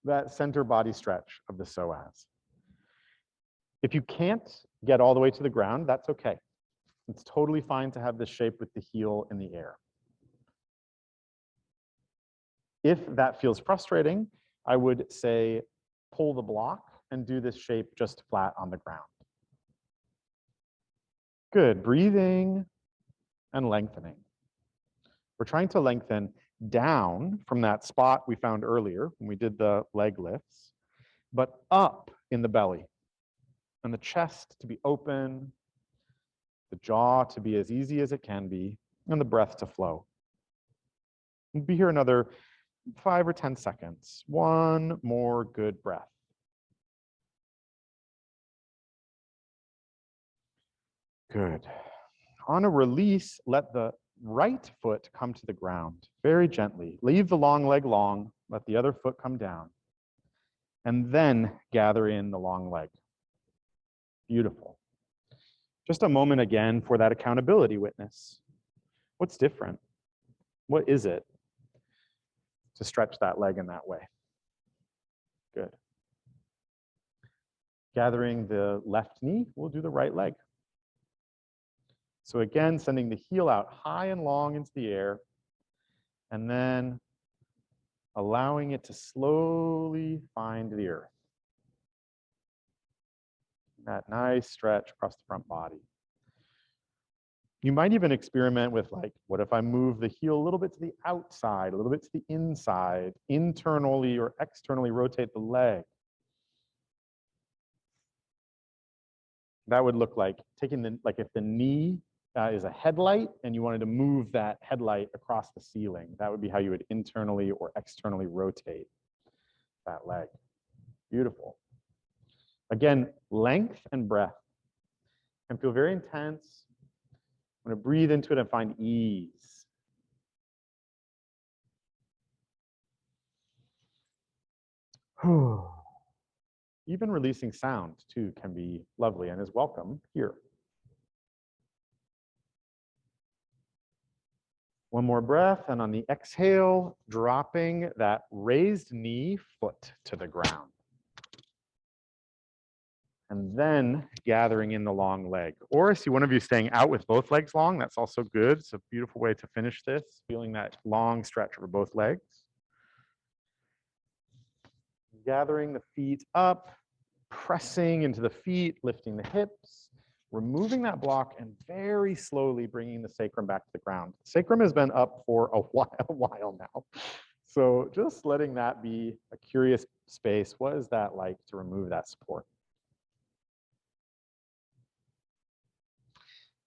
Speaker 1: that center body stretch of the psoas. If you can't get all the way to the ground, that's okay. It's totally fine to have this shape with the heel in the air. If that feels frustrating, I would say pull the block and do this shape just flat on the ground. Good, breathing and lengthening. We're trying to lengthen down from that spot we found earlier when we did the leg lifts, but up in the belly, and the chest to be open, the jaw to be as easy as it can be, and the breath to flow. We'll be here another 5 or 10 seconds. One more good breath. Good. On a release, let the right foot come to the ground very gently. Leave the long leg long, let the other foot come down, and then gather in the long leg. Beautiful. Just a moment again for that accountability witness. What's different? What is it to stretch that leg in that way? Good. Gathering the left knee, we'll do the right leg. So again, sending the heel out high and long into the air, and then allowing it to slowly find the earth. That nice stretch across the front body. You might even experiment with, like, what if I move the heel a little bit to the outside, a little bit to the inside, internally or externally rotate the leg. That would look like taking like if the knee is a headlight and you wanted to move that headlight across the ceiling, that would be how you would internally or externally rotate that leg. Beautiful. Again, length and breath can feel very intense. I'm going to breathe into it and find ease. Even releasing sound too can be lovely and is welcome here. One more breath, and on the exhale, dropping that raised knee foot to the ground. And then gathering in the long leg. Or I see one of you staying out with both legs long. That's also good. It's a beautiful way to finish this, feeling that long stretch over both legs. Gathering the feet up, pressing into the feet, lifting the hips, removing that block, and very slowly bringing the sacrum back to the ground. Sacrum has been up for a while now. So just letting that be a curious space. What is that like to remove that support?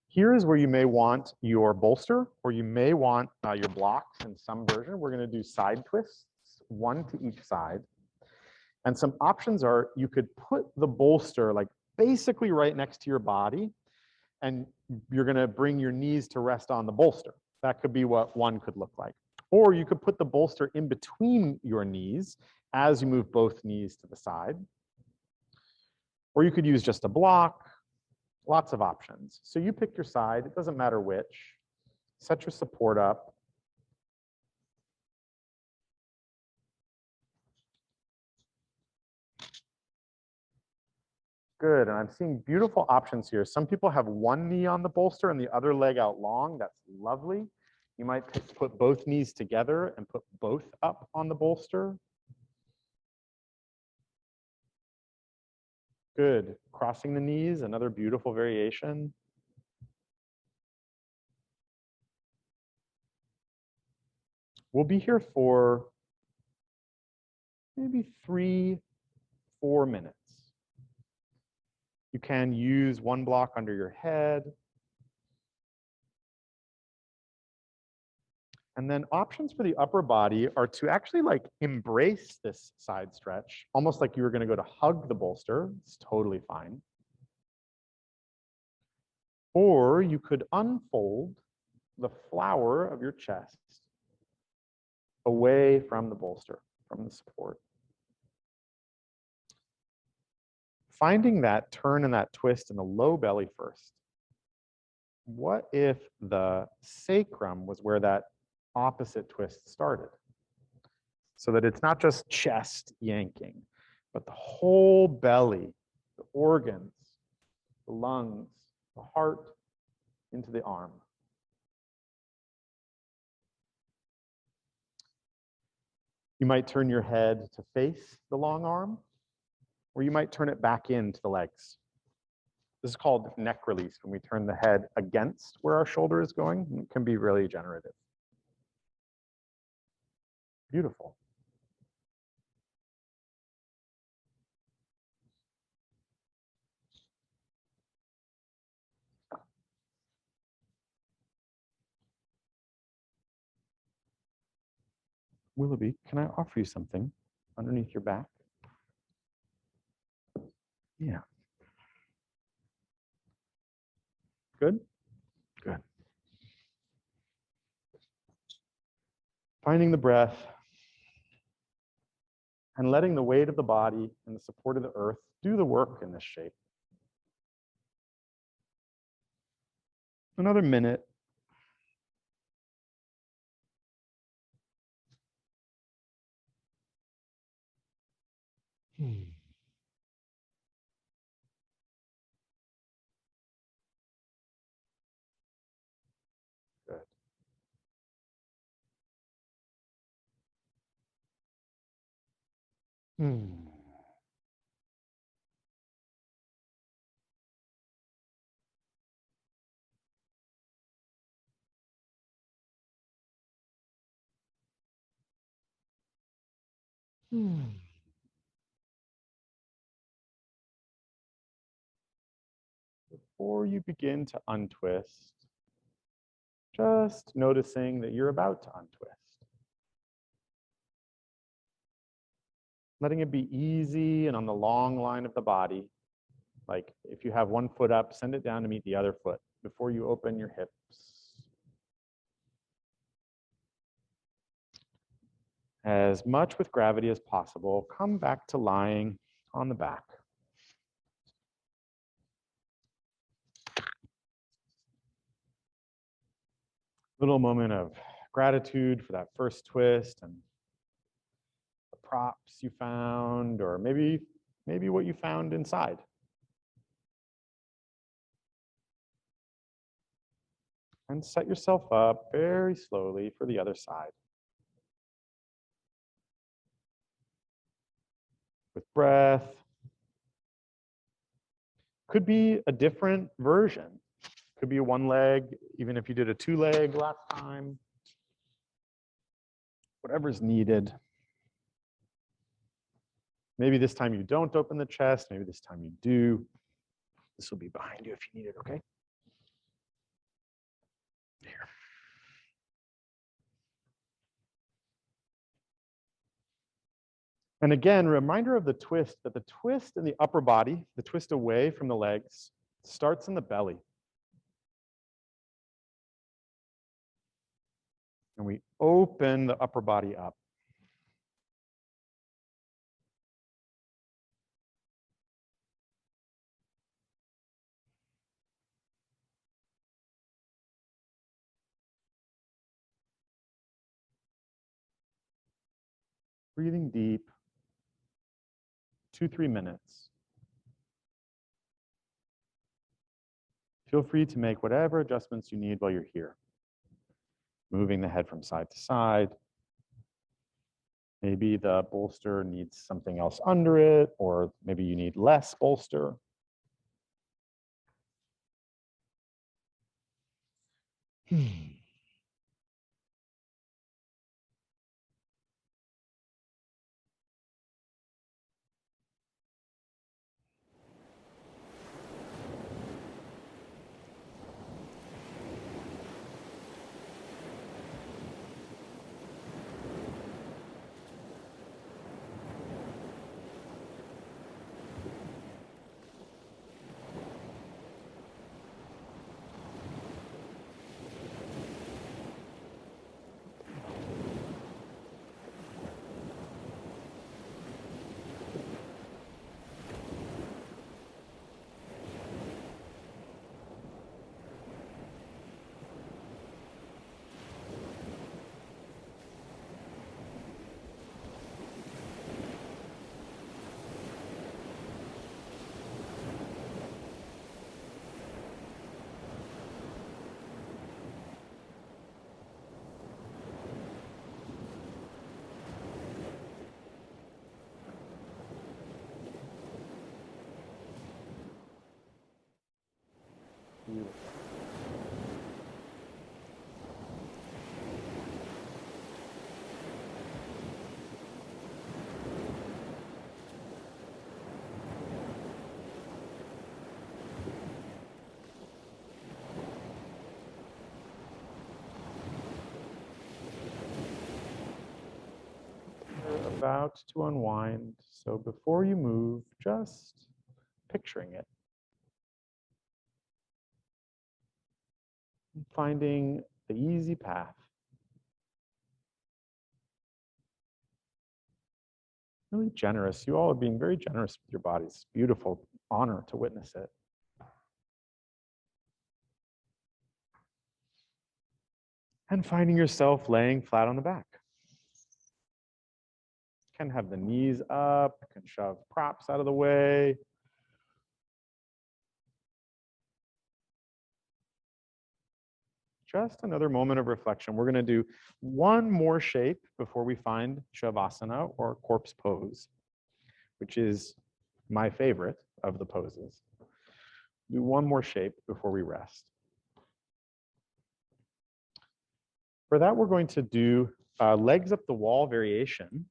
Speaker 1: Here is where you may want your bolster, or you may want your blocks in some version. We're going to do side twists, one to each side. And some options are you could put the bolster like basically right next to your body, and you're going to bring your knees to rest on the bolster. That could be what one could look like. Or you could put the bolster in between your knees as you move both knees to the side. Or you could use just a block. Lots of options. So you pick your side. It doesn't matter which. Set your support up. Good, and I'm seeing beautiful options here. Some people have one knee on the bolster and the other leg out long. That's lovely. You might put both knees together and put both up on the bolster. Good, crossing the knees, another beautiful variation. We'll be here for maybe 3-4 minutes. You can use one block under your head. And then options for the upper body are to actually like embrace this side stretch, almost like you were going to go to hug the bolster. It's totally fine. Or you could unfold the flower of your chest away from the bolster, from the support. Finding that turn and that twist in the low belly first. What if the sacrum was where that opposite twist started? So that it's not just chest yanking, but the whole belly, the organs, the lungs, the heart into the arm. You might turn your head to face the long arm, or you might turn it back into the legs. This is called neck release, when we turn the head against where our shoulder is going. It can be really generative. Beautiful. Willoughby, can I offer you something underneath your back? Yeah. Good? Good. Finding the breath and letting the weight of the body and the support of the earth do the work in this shape. Another minute. Good. Before you begin to untwist, just noticing that you're about to untwist. Letting it be easy and on the long line of the body. Like if you have one foot up, send it down to meet the other foot before you open your hips. As much with gravity as possible, come back to lying on the back. Little moment of gratitude for that first twist and the props you found, or maybe what you found inside. And set yourself up very slowly for the other side. With breath. Could be a different version. Could be a one leg, even if you did a two leg last time. Whatever's needed. Maybe this time you don't open the chest. Maybe this time you do. This will be behind you if you need it, okay? Here. And again, reminder of the twist, that the twist in the upper body, the twist away from the legs, starts in the belly. And we open the upper body up. Breathing deep, 2-3 minutes. Feel free to make whatever adjustments you need while you're here. Moving the head from side to side. Maybe the bolster needs something else under it, or maybe you need less bolster. Beautiful. You're about to unwind, so before you move, just picturing it. Finding the easy path. Really generous. You all are being very generous with your bodies. Beautiful honor to witness it. And finding yourself laying flat on the back. Can have the knees up, can shove props out of the way. Just another moment of reflection. We're going to do one more shape before we find Shavasana or corpse pose, which is my favorite of the poses. Do one more shape before we rest. For that, we're going to do legs up the wall variation.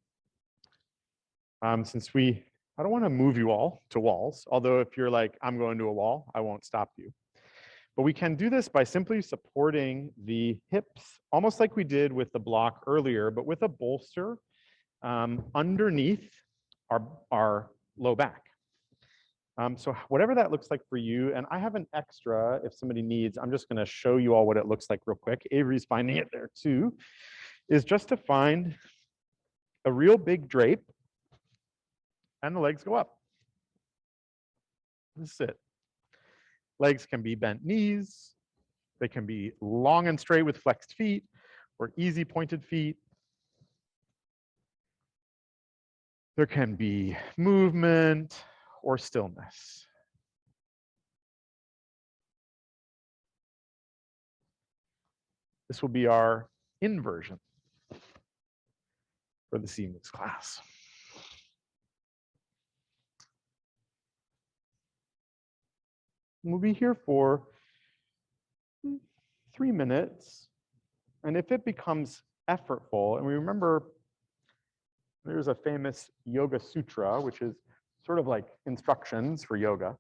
Speaker 1: I don't want to move you all to walls, although if you're like, I'm going to a wall, I won't stop you. But we can do this by simply supporting the hips, almost like we did with the block earlier, but with a bolster underneath our low back. So whatever that looks like for you, and I have an extra if somebody needs, I'm just going to show you all what it looks like real quick. Avery's finding it there too, is just to find a real big drape and the legs go up. This is it. Legs can be bent knees. They can be long and straight with flexed feet or easy pointed feet. There can be movement or stillness. This will be our inversion for this evening's class. We'll be here for 3 minutes. And if it becomes effortful, and we remember there's a famous yoga sutra, which is sort of like instructions for yoga,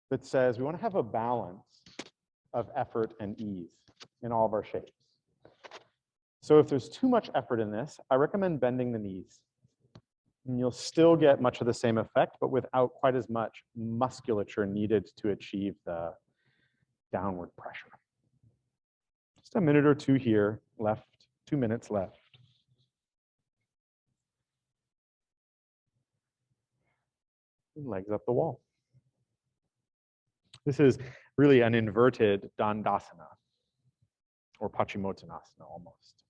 Speaker 1: that says we want to have a balance of effort and ease in all of our shapes. So if there's too much effort in this, I recommend bending the knees. And you'll still get much of the same effect, but without quite as much musculature needed to achieve the downward pressure. Just a minute or two here left, 2 minutes left. Legs up the wall. This is really an inverted Dandasana, or Paschimottanasana almost.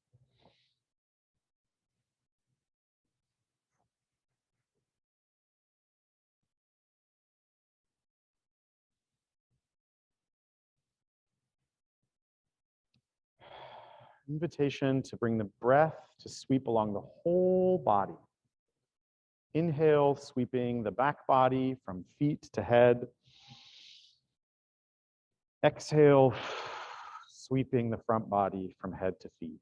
Speaker 1: Invitation to bring the breath to sweep along the whole body. Inhale, sweeping the back body from feet to head. Exhale, sweeping the front body from head to feet.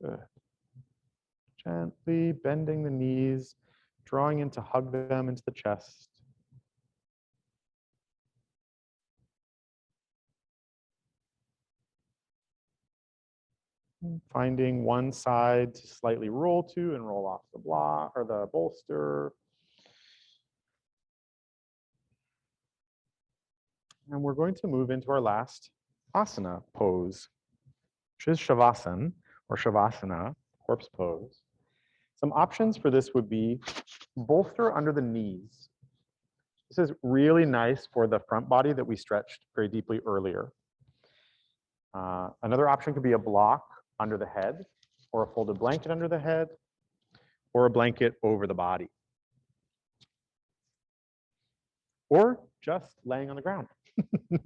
Speaker 1: Good. Gently bending the knees, drawing in to hug them into the chest. Finding one side to slightly roll to and roll off the block or the bolster. And we're going to move into our last asana pose, which is Shavasana or Shavasana, corpse pose. Some options for this would be bolster under the knees. This is really nice for the front body that we stretched very deeply earlier. Another option could be a block under the head, or a folded blanket under the head, or a blanket over the body. Or just laying on the ground.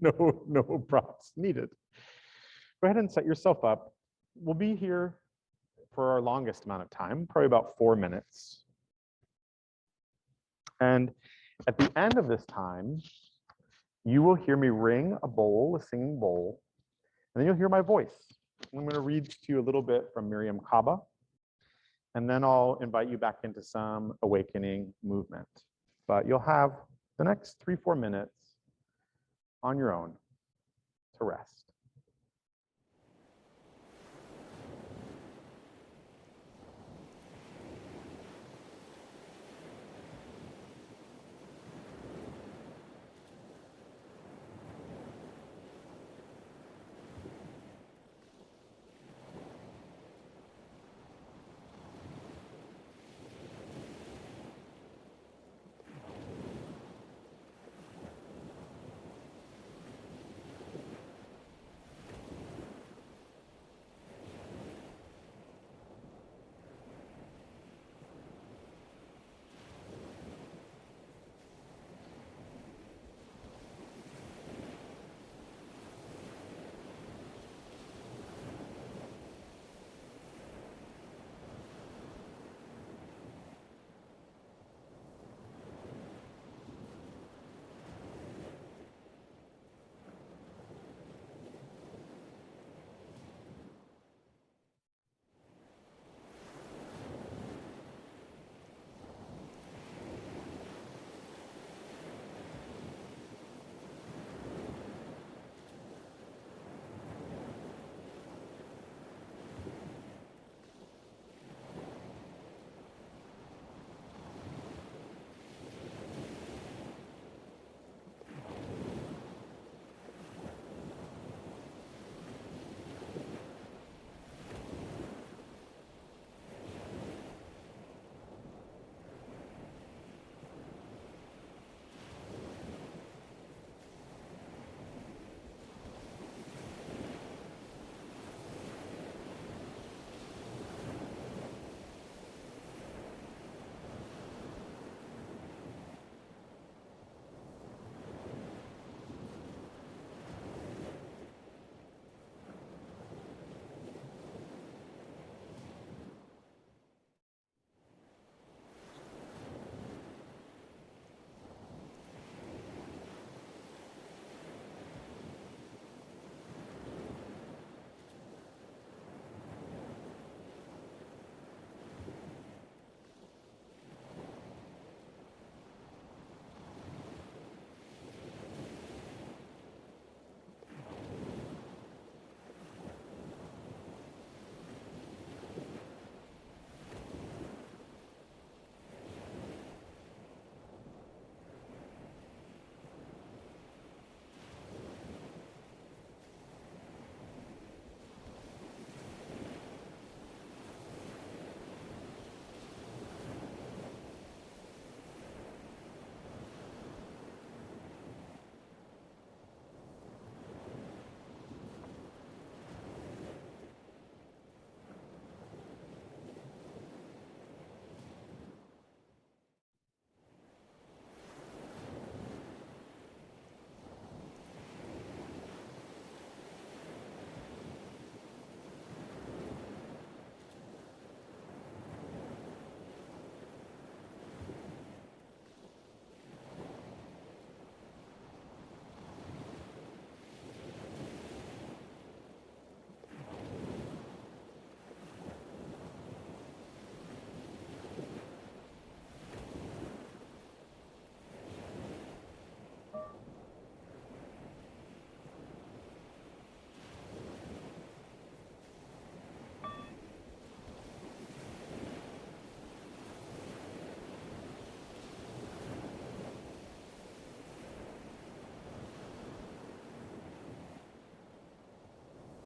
Speaker 1: No props needed. Go ahead and set yourself up. We'll be here for our longest amount of time, probably about 4 minutes. And at the end of this time, you will hear me ring a bowl, a singing bowl, and then you'll hear my voice. I'm going to read to you a little bit from Miriam Kaba, and then I'll invite you back into some awakening movement. But you'll have the next 3-4 minutes on your own to rest.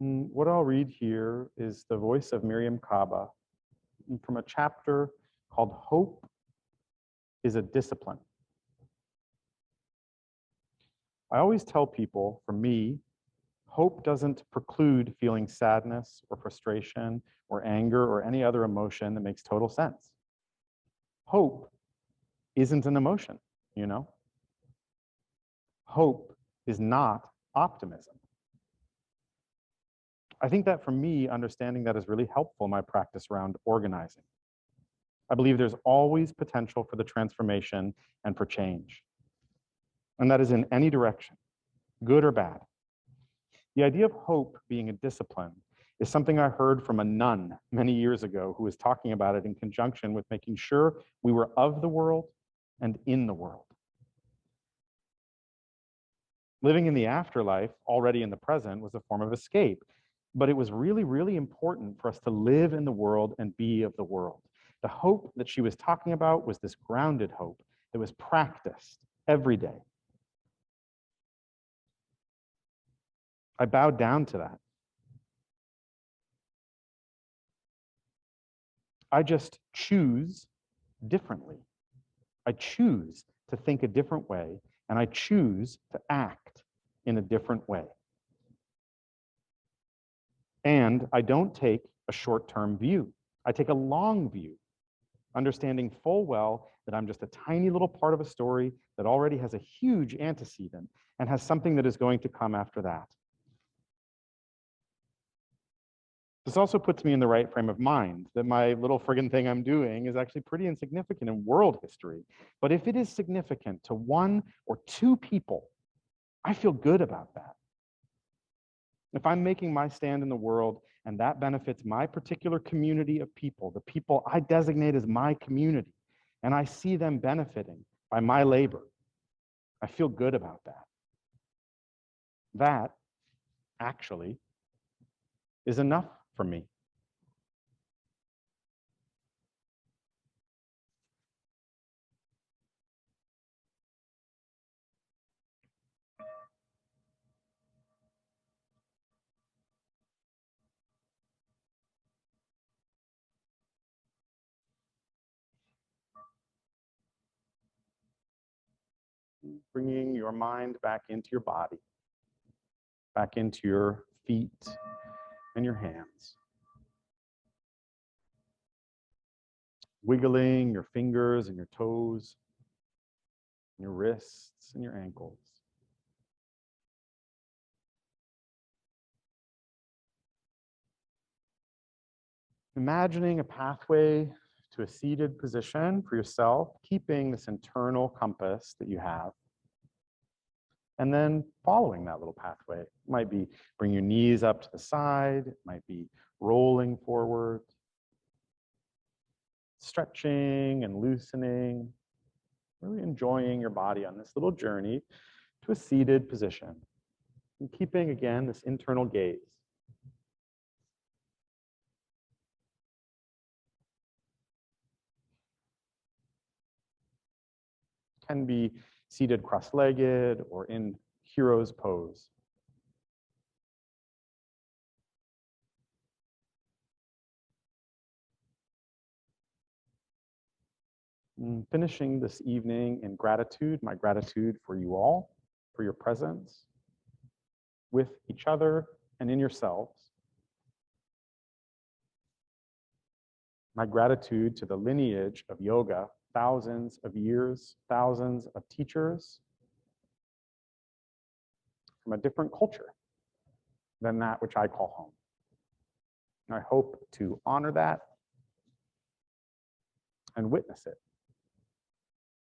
Speaker 1: What I'll read here is the voice of Miriam Kaba from a chapter called Hope is a Discipline. I always tell people, for me, hope doesn't preclude feeling sadness or frustration or anger or any other emotion that makes total sense. Hope isn't an emotion, you know? Hope is not optimism. I think that for me, understanding that is really helpful in my practice around organizing. I believe there's always potential for the transformation and for change. And that is in any direction, good or bad. The idea of hope being a discipline is something I heard from a nun many years ago who was talking about it in conjunction with making sure we were of the world and in the world. Living in the afterlife, already in the present, was a form of escape. But it was really, really important for us to live in the world and be of the world. The hope that she was talking about was this grounded hope that was practiced every day. I bowed down to that. I just choose differently. I choose to think a different way, and I choose to act in a different way. And I don't take a short-term view. I take a long view, understanding full well that I'm just a tiny little part of a story that already has a huge antecedent and has something that is going to come after that. This also puts me in the right frame of mind, that my little friggin' thing I'm doing is actually pretty insignificant in world history. But if it is significant to one or two people, I feel good about that. If I'm making my stand in the world and that benefits my particular community of people, the people I designate as my community, and I see them benefiting by my labor, I feel good about that. That actually is enough for me. Bringing your mind back into your body, back into your feet and your hands. Wiggling your fingers and your toes, and your wrists and your ankles. Imagining a pathway to a seated position for yourself, keeping this internal compass that you have, and then following that little pathway. It might be bring your knees up to the side, it might be rolling forward, stretching and loosening, really enjoying your body on this little journey to a seated position, and keeping, again, this internal gaze. Can be seated cross-legged or in hero's pose. Finishing this evening in gratitude, my gratitude for you all, for your presence with each other and in yourselves. My gratitude to the lineage of yoga, thousands of years, thousands of teachers from a different culture than that which I call home. And I hope to honor that and witness it.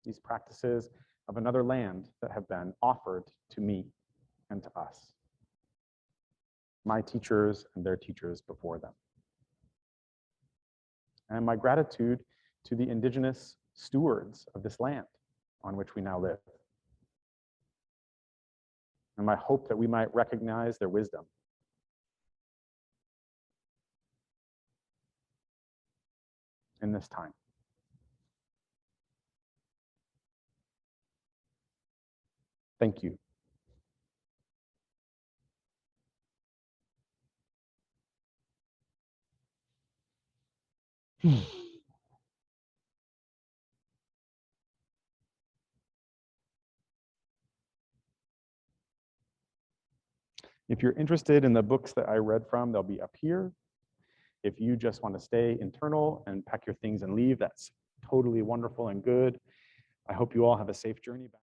Speaker 1: These practices of another land that have been offered to me and to us, my teachers and their teachers before them. And my gratitude to the indigenous stewards of this land on which we now live. And my hope that we might recognize their wisdom. In this time. Thank you. If you're interested in the books that I read from, they'll be up here. If you just want to stay internal and pack your things and leave, that's totally wonderful and good. I hope you all have a safe journey back.